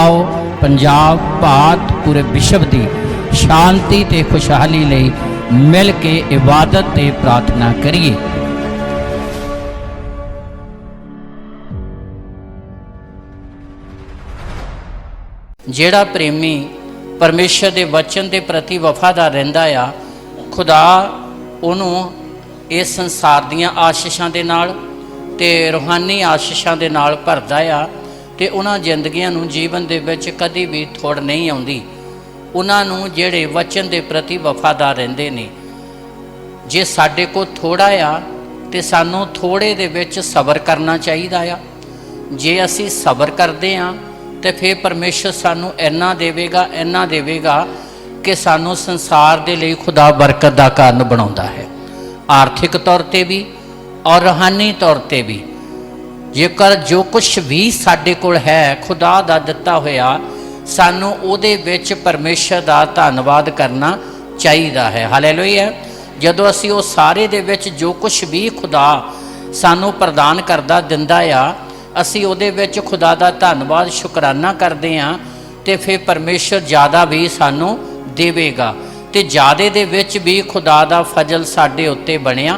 आओ पंजाब भारत पूरे विश्व की शांति ते खुशहाली लई मिल के इबादत ते प्रार्थना करिए। जेड़ा प्रेमी परमेश्वर के वचन के प्रति वफादार रहिंदा आ, खुदा उन्हों इस संसार दीयां आशीषां दे नाल ते रूहानी आशीषां दे नाल भरदा आ ते उन्हां जिंदगियां नूं जीवन दे विच कदी भी थोड़ नहीं आउंदी। उन्हां नूं जिहड़े वचन के प्रति वफादार रहिंदे ने, जे साडे कोल थोड़ा आ ते सानूं थोड़े दे विच सबर करना चाहिदा आ। जे असीं सबर करदे आ तो फिर परमेश्वर सानू इन्ना देवेगा कि सानू संसार दे लई खुदा बरकत का कारण बनाउंदा है, आर्थिक तौर पर भी और रूहानी तौर पर भी। जेकर जो कुछ भी साडे कोल है खुदा दा दिता होया, सानू उहदे विच परमेश्वर दा धन्नवाद करना चाहिदा है। हालेलुया। जदों असीं उह सारे दे विच जो कुछ भी खुदा सानू प्रदान करदा दिंदा आ, असी उहदे विच खुदा दा धन्नवाद शुकराना करते हैं तो फिर परमेश्वर ज़्यादा भी सानू देवेगा तो ज़्यादा दे विच भी खुदा दा फजल साडे उत्ते बनिया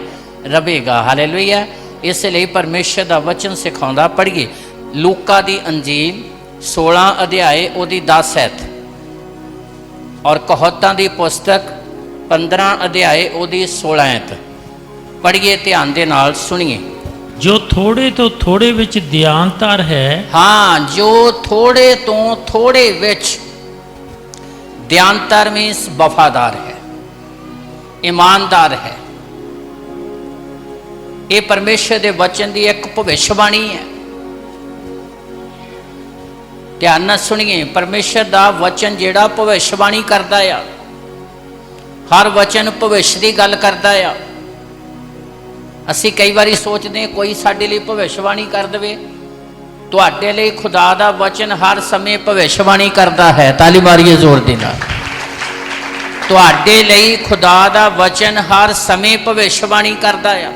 रहेगा। हालेलुया। इसलिए परमेश्वर दा वचन सिखाउंदा, पढ़िए लूका दी अंजील 16 अध्याय उहदी 10 ऐत और कहावतां दी पुस्तक 15 अध्याय उहदी 16 ऐत। पढ़िए ध्यान दे नाल सुनिए। जो थोड़े तो थोड़े विच दयानतार है। हाँ, जो थोड़े तो थोड़े विच दयानतार मीन्स वफादार है, ईमानदार है। ये परमेश्वर के वचन की एक भविष्यवाणी है। ध्यान नाल सुनिए। परमेश्वर का वचन जिहड़ा भविष्यवाणी करता है, हर वचन भविष्य की गल करता है। असी कई बार सोचते कोई साडे लई भविष्यवाणी कर देवे, तुहाडे लई खुदा दा वचन हर समय भविष्यवाणी करता है। ताली मारिए जोर दे नाल। तुहाडे लई खुदा दा वचन हर समय भविष्यवाणी करता है।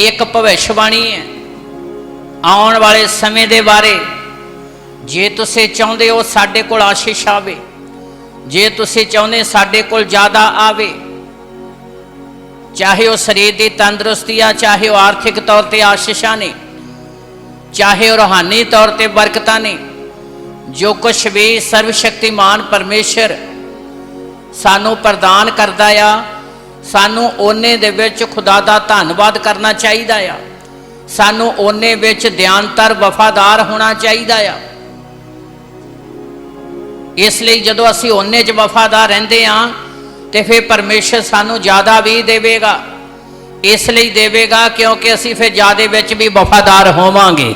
एक भविष्यवाणी है आउण वाले समय दे बारे। जे तुसीं चाहुंदे हो साडे कोल आशीष आवे, जे तुसीं चाहुंदे साडे कोल ज़्यादा आवे, चाहे वह शरीर की तंदुरुस्ती आ, चाहे वह आर्थिक तौर पर आशीषा ने, चाहे वह रूहानी तौर पर बरकत ने, जो कुछ भी सर्वशक्तिमान परमेश्वर सानू प्रदान करता आ, सानू ओने दे विच खुदा दा धन्नवाद करना चाहिदा आ। सानू ओने विच दयानतर वफादार होना चाहिदा आ। इसलिए जदों असीं ओने च वफादार रहिंदे आ तो फिर परमेश्वर सानू ज़्यादा भी देवेगा। इसलिए देवेगा क्योंकि असी फिर ज़्यादा विच भी वफादार होवांगे।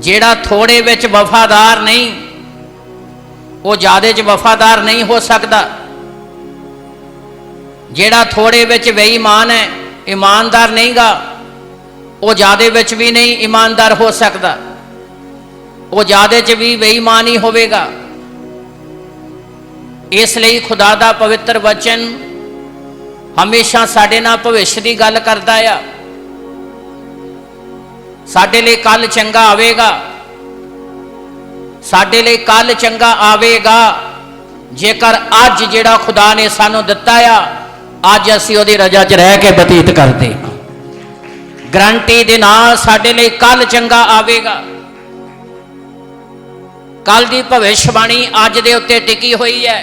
जेड़ा थोड़े विच वफादार नहीं, वो ज़्यादा च वफादार नहीं हो सकता। जेड़ा थोड़े विच बेईमान है, ईमानदार नहीं गा, वो ज़्यादा विच भी नहीं ईमानदार हो सकता। वो ज़्यादा च भी बेईमान ही होवेगा। इसलिए खुदा दा पवित्र वचन हमेशा साडे नाल भविष्य की गल करता है। साडे लई कल चंगा आवेगा, साडे लई कल चंगा आवेगा जेकर अज जिहड़ा खुदा ने सानू दिता आ, अज असीं उहदी रजा च रह के बतीत करते हां। गारंटी दे नाल साडे लई कल चंगा आवेगा। कल की भविष्यवाणी अज दे उत्ते टिकी हुई है।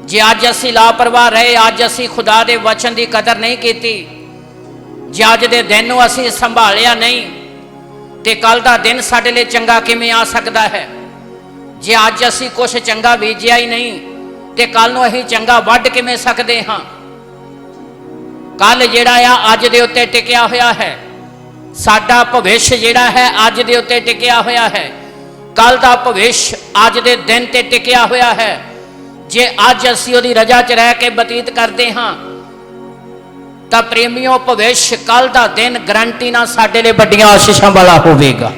जे अज असी लापरवाह रहे, अज असी खुदा दे वचन की कदर नहीं की, जे अज दे दिन नूं असी संभालिया नहीं तो कल का दिन साडे लई चंगा किवें आ सकता है। जे अज असी कुछ चंगा बीजिया ही नहीं तो कल नूं असीं चंगा वढ किवें सकदे हां। कल जिहड़ा आ अज दे उत्ते टिकिया होया है। साडा भविष्य जिहड़ा है अज दे उत्ते टिकिया होया है। कल का भविष्य अज दे दिन ते टिकिया होया है। जे अज असीं उहदी रजा च रह के बतीत करते हाँ तो प्रेमियों भविष्य कल का दिन गारंटी ना साडे लई वड्डियां आशीषां वाला होवेगा।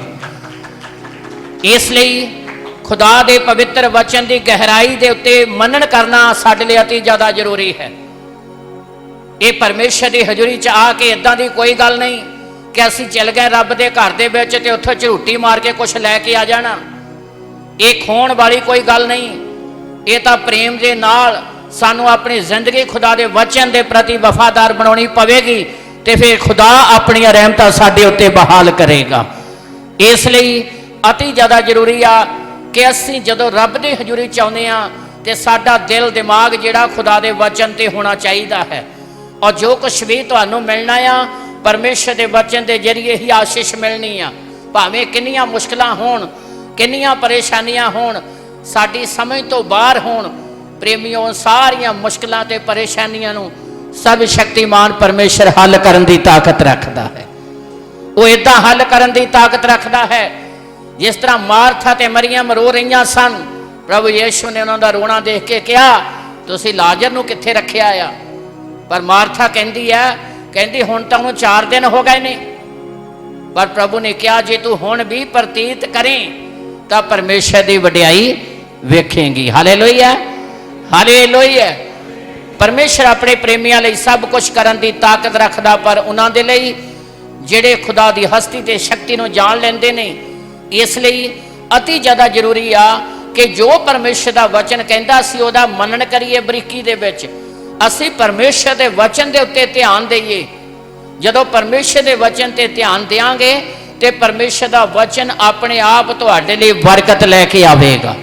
इसलिए खुदा दे पवित्र वचन की गहराई के उत्ते मनन करना साडे लई अति ज़्यादा जरूरी है। ये परमेश्वर की हजूरी च आके इदां दी कोई गल नहीं कि असीं चल गए रब दे घर दे विच ते उत्थे झूठी मार के कुछ लैके आ जाना। ये खोण वाली कोई गल नहीं। ये तो प्रेम के नाल सानू अपनी जिंदगी खुदा के वचन के प्रति वफादार बनानी पवेगी, तो फिर खुदा अपन रहमत साडे उत्ते बहाल करेगा। इसलिए अति ज़्यादा जरूरी आ कि असीं जदों रब की हजूरी चाहुंदे आ तो साडा दिल दिमाग जिहड़ा खुदा के वचन ते होना चाहिए है। और जो कुछ भी तुहानूं मिलना आ परमेश्वर के वचन के जरिए ही आशीष मिलनी आ। भावें किन्नियां मुश्किलां होण, किन्नियां परेशानियां होण, साडी समझ तो बाहर होण, प्रेमियों सारियां मुश्किलां ते परेशानियां नूं सब शक्तिमान परमेश्वर हल करन दी ताकत रखदा है। वो इदां हल करन दी ताकत रखदा है जिस तरह मार्था ते मरियम रो रहीआं सन। प्रभु यीशु ने उन्हां दा रोना देख के कहा तुसीं लाजर नूं कित्थे रखिआ आ? पर मार्था कहंदी है, कहंदी हुण तां उहनूं 4 दिन हो गए ने। पर प्रभु ने कहा जे तू हुण भी प्रतीत करें तां परमेश्वर दी वडियाई वेखेंगी। Hallelujah, hallelujah. परमेश्वर अपने प्रेमियों लई सब कुछ करन दी ताकत रखदा, पर उन्हां दे लई जिहड़े खुदा दी हस्ती ते शक्ति नूं जाण लैंदे ने। इसलिए अति ज़्यादा जरूरी आ कि जो परमेश्वर का वचन कहता असीं उहदा मनन करिए बरीकी दे विच, असीं परमेश्वर के वचन के उत्ते ध्यान देइए। जदों परमेश्वर के वचन ते ध्यान देंगे तो परमेश्वर का वचन अपने आप तुहाडे लई बरकत लैके आवेगा,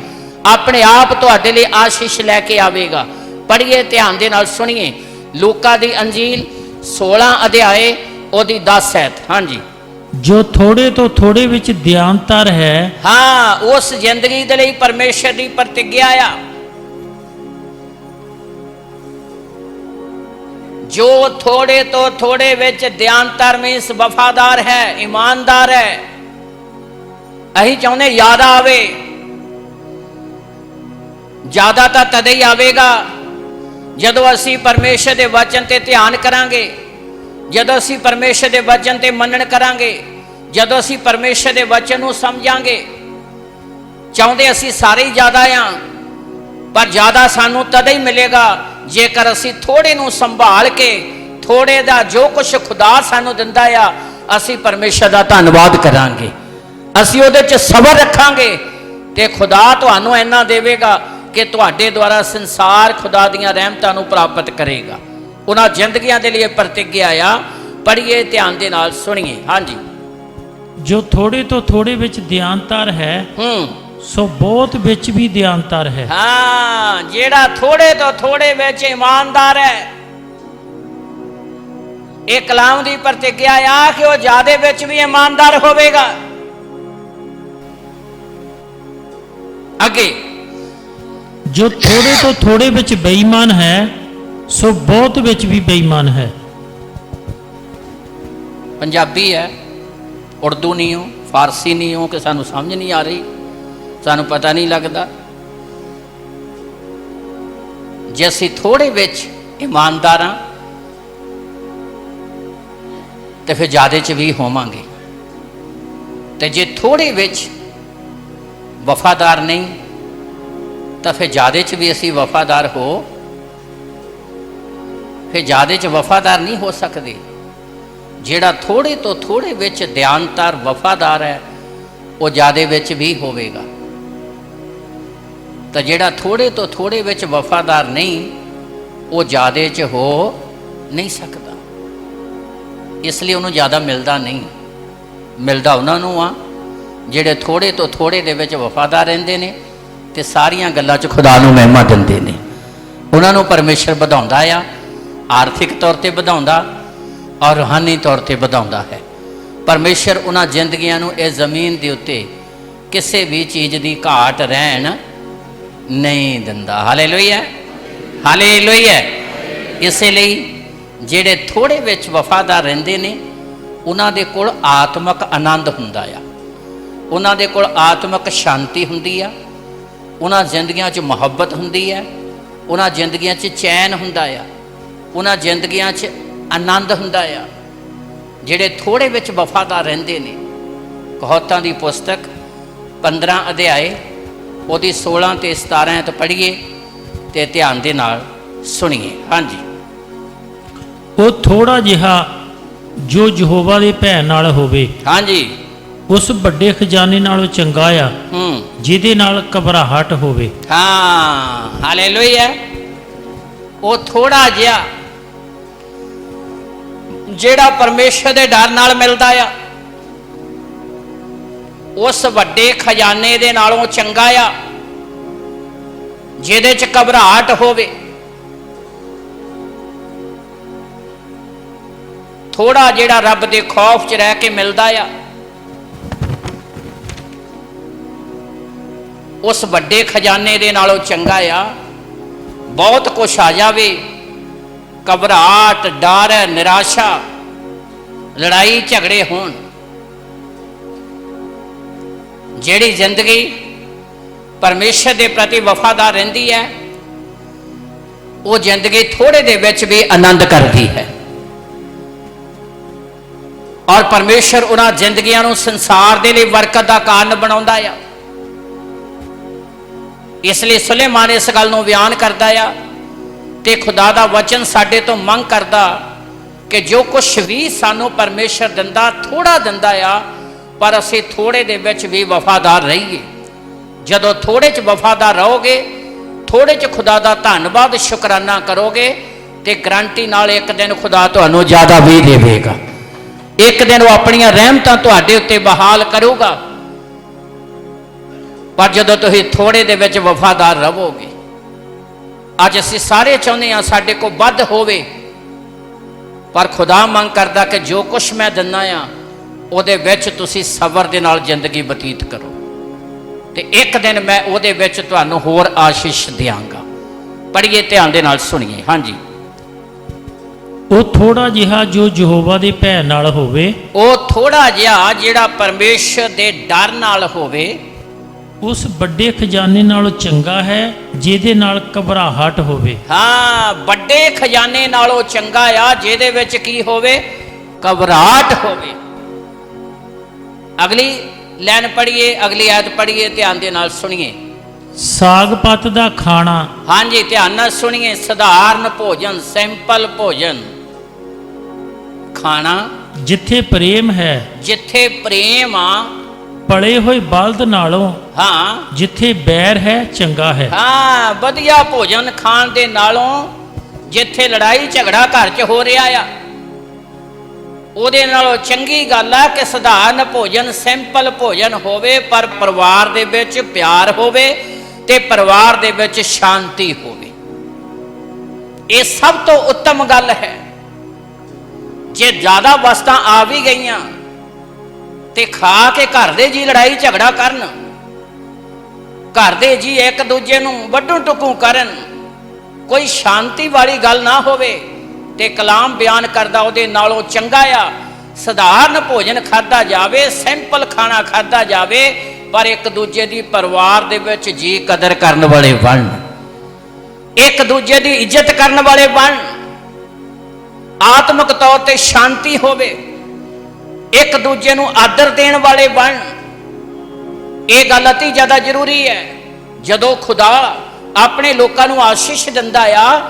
अपने आप तुहाडे लई आशीष लैके आवेगा। पढ़िए ध्यान दे नाल सुनिए लूका दी अंजील 16 अध्याय ओदी 10 ऐत। हाँ जी। जो थोड़े तो थोड़े विच दयानतर है। हाँ, उस जिंदगी दे लई परमेश्वर की प्रतिज्ञा आ। जो थोड़े तो थोड़े विच दयानतर मीनस वफादार है, ईमानदार है। अही चाहते ज्यादा आवे, ज्यादा तो तदे ही आवेगा जदों असी परमेश्वर के वचन ते ध्यान करांगे, जदों असी परमेश्वर के वचन ते मनन करांगे, जदों असी परमेश्वर के वचन नूं समझांगे। चाहते असी सारे ही ज्यादा आ, पर ज्यादा सानू तदे ही मिलेगा जेकर असी थोड़े नूं संभाल के थोड़े दा जो कुछ खुदा सानू दिंदा आ असी परमेश्वर का धन्नवाद करांगे, असी उहदे च सबर रखांगे ते खुदा तुहानू इन्ना देवेगा कि तुहाडे द्वारा संसार खुदा दीआं रहमतां नूं प्राप्त करेगा। उन्हां जिंदगियां दे लिए प्रतिज्ञा आ। पढ़िए ध्यान दे नाल सुनिए। हाँ जी। जो थोड़े तो थोड़े विच दयानतर है सो बहुत विच भी दयानतर है। हाँ, जेड़ा थोड़े तो थोड़े विच ईमानदार है, एक कलाम दी प्रतिज्ञा आ कि वह ज्यादा विच भी ईमानदार होवेगा। आगे, जो थोड़े तो थोड़े विच बेईमान है सो बहुत विच भी बेईमान है। पंजाबी है, उर्दू नहीं हो, फारसी नहीं हो कि सानू समझ नहीं आ रही, सानू पता नहीं लगता। जे असीं थोड़े विच ईमानदार हाँ तो फिर ज्यादा च भी होवांगे, तो जे थोड़े विच वफादार नहीं तो फिर ज्यादा च भी असीं वफादार हो, फिर ज्यादा च वफादार नहीं हो सकते। जेड़ा थोड़े तो थोड़े विच दयानतर वफादार है वो ज्यादा विच भी होवेगा, तो जेड़ा थोड़े तो थोड़े विच वफादार नहीं वो ज्यादा च हो नहीं सकता। इसलिए उन्होंने ज़्यादा मिलता नहीं, मिलता उन्होंने आ जेड़े थोड़े तो थोड़े दे विच वफादार रहिंदे ने ते सारियां गल्लां च खुदा नूं महिमा दिंदे ने। उन्होंने परमेश्वर वधाउंदा आ, आर्थिक तौर पर वधाउंदा और रूहानी तौर पर वधाउंदा है। परमेश्वर उन्हां जिंदगियां नूं इस जमीन दे उत्ते किसी भी चीज़ की घाट रहन नहीं दिंदा। Hallelujah, hallelujah. इसलिए जेड़े थोड़े विच वफादार रहिंदे ने उन्हां दे कोल आत्मक आनंद हुंदा आ, उन्हां दे कोल आत्मक शांति हुंदी आ, उन्हां जिंदगियां च मुहब्बत हुंदी है, उन्हां जिंदगियां च चैन हुंदा आ, उन्हां जिंदगियां च आनंद हुंदा आ। जेड़े थोड़े विच वफादार रहिंदे ने, कहावतां दी पुस्तक 15 अध्याय ਉਹਦੀ 16 ਤੇ 17 तो पढ़िए तो ध्यान दे नाल सुनिए। हाँ जी। वो थोड़ा जिहा ਜੋ ਯਹੋਵਾ ਦੇ ਭੈ ਨਾਲ ਹੋਵੇ ਹਾਂਜੀ ਉਸ ਵੱਡੇ ਖਜ਼ਾਨੇ ਨਾਲੋਂ ਚੰਗਾ ਆ ਜਿਹਦੇ ਨਾਲ ਘਬਰਾਹਟ ਹੋਵੇ। ਹਾਂ ਹਾਲੇਲੂਇਆ। ਉਹ ਥੋੜਾ ਜਿਹਾ ਜਿਹੜਾ ਪਰਮੇਸ਼ਰ ਦੇ ਡਰ ਨਾਲ ਮਿਲਦਾ ਆ ਉਸ ਵੱਡੇ ਖਜ਼ਾਨੇ ਦੇ ਨਾਲੋਂ ਚੰਗਾ ਆ ਜਿਹਦੇ ਚ ਘਬਰਾਹਟ ਹੋਵੇ। ਥੋੜਾ ਜਿਹੜਾ ਰੱਬ ਦੇ ਖੌਫ ਚ ਰਹਿ ਕੇ ਮਿਲਦਾ ਆ ਉਸ ਵੱਡੇ ਖਜ਼ਾਨੇ ਦੇ ਨਾਲੋਂ ਚੰਗਾ ਆ ਬਹੁਤ ਕੁਛ ਆ ਜਾਵੇ, ਘਬਰਾਹਟ, ਡਰ, ਨਿਰਾਸ਼ਾ, ਲੜਾਈ ਝਗੜੇ ਹੋਣ। ਜਿਹੜੀ ਜ਼ਿੰਦਗੀ ਪਰਮੇਸ਼ਰ ਦੇ ਪ੍ਰਤੀ ਵਫਾਦਾਰ ਰਹਿੰਦੀ ਹੈ ਉਹ ਜ਼ਿੰਦਗੀ ਥੋੜੇ ਦੇ ਵਿੱਚ ਵੀ ਆਨੰਦ ਕਰਦੀ ਹੈ ਔਰ ਪਰਮੇਸ਼ਰ ਉਹਨਾਂ ਜ਼ਿੰਦਗੀਆਂ ਨੂੰ ਸੰਸਾਰ ਦੇ ਲਈ ਬਰਕਤ ਦਾ ਕਾਰਨ ਬਣਾਉਂਦਾ ਆ। ਇਸ ਲਈ ਸੁਲੇਮਾਨ ਇਸ ਗੱਲ ਨੂੰ ਬਿਆਨ ਕਰਦਾ ਆ ਤੇ ਖੁਦਾ ਦਾ ਵਚਨ ਸਾਡੇ ਤੋਂ ਮੰਗ ਕਰਦਾ ਕਿ ਜੋ ਕੁਛ ਵੀ ਸਾਨੂੰ ਪਰਮੇਸ਼ਰ ਦਿੰਦਾ ਥੋੜਾ ਦਿੰਦਾ ਆ ਪਰ ਅਸੀਂ ਥੋੜੇ ਦੇ ਵਿੱਚ ਵੀ ਵਫਾਦਾਰ ਰਹੀਏ। ਜਦੋਂ ਥੋੜੇ 'ਚ ਵਫਾਦਾਰ ਰਹੋਗੇ, ਥੋੜੇ 'ਚ ਖੁਦਾ ਦਾ ਧੰਨਵਾਦ ਸ਼ੁਕਰਾਨਾ ਕਰੋਗੇ ਤੇ ਗਰੰਟੀ ਨਾਲ ਇੱਕ ਦਿਨ ਖੁਦਾ ਤੁਹਾਨੂੰ ਜ਼ਿਆਦਾ ਵੀ ਦੇਵੇਗਾ। ਇੱਕ ਦਿਨ ਉਹ ਆਪਣੀਆਂ ਰਹਿਮਤਾਂ ਤੁਹਾਡੇ ਉੱਤੇ ਬਹਾਲ ਕਰੂਗਾ। ਪਰ ਜਦੋਂ ਤੁਸੀਂ ਥੋੜੇ ਦੇ ਵਿੱਚ ਵਫਾਦਾਰ ਰਹੋਗੇ, ਅੱਜ ਅਸੀਂ ਸਾਰੇ ਚਾਹੁੰਦੇ ਹਾਂ ਸਾਡੇ ਕੋਲ ਵੱਧ ਹੋਵੇ ਪਰ ਖੁਦਾ ਮੰਗ ਕਰਦਾ ਕਿ ਜੋ ਕੁਛ ਮੈਂ ਦਿੰਦਾ ਆ ਉਹਦੇ ਵਿੱਚ ਤੁਸੀਂ ਸਬਰ ਦੇ ਨਾਲ ਜ਼ਿੰਦਗੀ ਬਤੀਤ ਕਰੋ ਤੇ ਇੱਕ ਦਿਨ ਮੈਂ ਉਹਦੇ ਵਿੱਚ ਤੁਹਾਨੂੰ ਹੋਰ ਆਸ਼ੀਸ਼ ਦਿਆਂਗਾ। ਪੜ੍ਹੀਏ, ਧਿਆਨ ਦੇ ਨਾਲ ਸੁਣੀਏ। ਹਾਂਜੀ। ਉਹ ਥੋੜਾ ਜਿਹਾ ਜੋ ਯਹੋਵਾ ਦੇ ਭੈ ਨਾਲ ਹੋਵੇ, ਉਹ ਥੋੜਾ ਜਿਹਾ ਜਿਹੜਾ ਪਰਮੇਸ਼ਰ ਦੇ ਡਰ ਨਾਲ ਹੋਵੇ ਉਸ ਵੱਡੇ ਖਜ਼ਾਨੇ ਨਾਲੋਂ ਚੰਗਾ ਹੈ ਜਿਹਦੇ ਨਾਲ ਘਬਰਾਹਟ ਹੋਵੇ। ਹਾਂ, ਵੱਡੇ ਖਜ਼ਾਨੇ ਨਾਲੋਂ ਚੰਗਾ ਆ ਜਿਹਦੇ ਵਿੱਚ ਕੀ ਹੋਵੇ? ਘਬਰਾਹਟ ਹੋਵੇ। ਅਗਲੀ ਲਾਈਨ ਪੜ੍ਹੀਏ, ਅਗਲੀ ਆਇਤ ਪੜ੍ਹੀਏ, ਧਿਆਨ ਦੇ ਨਾਲ ਸੁਣੀਏ। ਸਾਗ ਪੱਤ ਦਾ ਖਾਣਾ। ਹਾਂਜੀ, ਧਿਆਨ ਨਾਲ ਸੁਣੀਏ। ਸਧਾਰਨ ਭੋਜਨ, ਸਿੰਪਲ ਭੋਜਨ ਖਾਣਾ। ਜਿੱਥੇ ਪ੍ਰੇਮ ਹੈ, ਜਿੱਥੇ ਪ੍ਰੇਮ ਆ, ਪਲੇ ਹੋਏ ਬਲਦ ਨਾਲੋਂ ਹਾਂ ਜਿੱਥੇ ਬੈਰ ਹੈ ਚੰਗਾ ਹੈ। ਹਾਂ, ਵਧੀਆ ਭੋਜਨ ਖਾਣ ਦੇ ਨਾਲੋਂ ਜਿੱਥੇ ਲੜਾਈ ਝਗੜਾ ਘਰ 'ਚ ਹੋ ਰਿਹਾ ਆ ਉਹਦੇ ਨਾਲੋਂ ਚੰਗੀ ਗੱਲ ਆ ਕਿ ਸਧਾਰਨ ਭੋਜਨ, ਸਿੰਪਲ ਭੋਜਨ ਹੋਵੇ ਪਰ ਪਰਿਵਾਰ ਦੇ ਵਿੱਚ ਪਿਆਰ ਹੋਵੇ ਤੇ ਪਰਿਵਾਰ ਦੇ ਵਿੱਚ ਸ਼ਾਂਤੀ ਹੋਵੇ। ਇਹ ਸਭ ਤੋਂ ਉੱਤਮ ਗੱਲ ਹੈ। ਜੇ ਜ਼ਿਆਦਾ ਵਸਤਾਂ ਆ ਵੀ ਗਈਆਂ ਤੇ ਖਾ ਕੇ ਘਰ ਦੇ ਜੀ ਲੜਾਈ ਝਗੜਾ ਕਰਨ, ਘਰ ਦੇ ਜੀ ਇੱਕ ਦੂਜੇ ਨੂੰ ਵੱਢੂ ਟੁਕੂ ਕਰਨ, ਕੋਈ ਸ਼ਾਂਤੀ ਵਾਲੀ ਗੱਲ ਨਾ ਹੋਵੇ ਤੇ ਕਲਾਮ ਬਿਆਨ ਕਰਦਾ ਉਹਦੇ ਨਾਲੋਂ ਚੰਗਾ ਆ ਸਧਾਰਨ ਭੋਜਨ ਖਾਧਾ ਜਾਵੇ, ਸਿੰਪਲ ਖਾਣਾ ਖਾਧਾ ਜਾਵੇ ਪਰ ਇੱਕ ਦੂਜੇ ਦੀ ਪਰਿਵਾਰ ਦੇ ਵਿੱਚ ਜੀ ਕਦਰ ਕਰਨ ਵਾਲੇ ਬਣ, ਇੱਕ ਦੂਜੇ ਦੀ ਇੱਜ਼ਤ ਕਰਨ ਵਾਲੇ ਬਣ, ਆਤਮਿਕ ਤੌਰ ਤੇ ਸ਼ਾਂਤੀ ਹੋਵੇ, ਇੱਕ ਦੂਜੇ ਨੂੰ ਆਦਰ ਦੇਣ ਵਾਲੇ ਬਣ। ਇਹ ਗੱਲ ਅਤੀ ਜ਼ਿਆਦਾ ਜ਼ਰੂਰੀ ਹੈ। ਜਦੋਂ ਖੁਦਾ ਆਪਣੇ ਲੋਕਾਂ ਨੂੰ ਆਸ਼ੀਸ਼ ਦਿੰਦਾ ਆ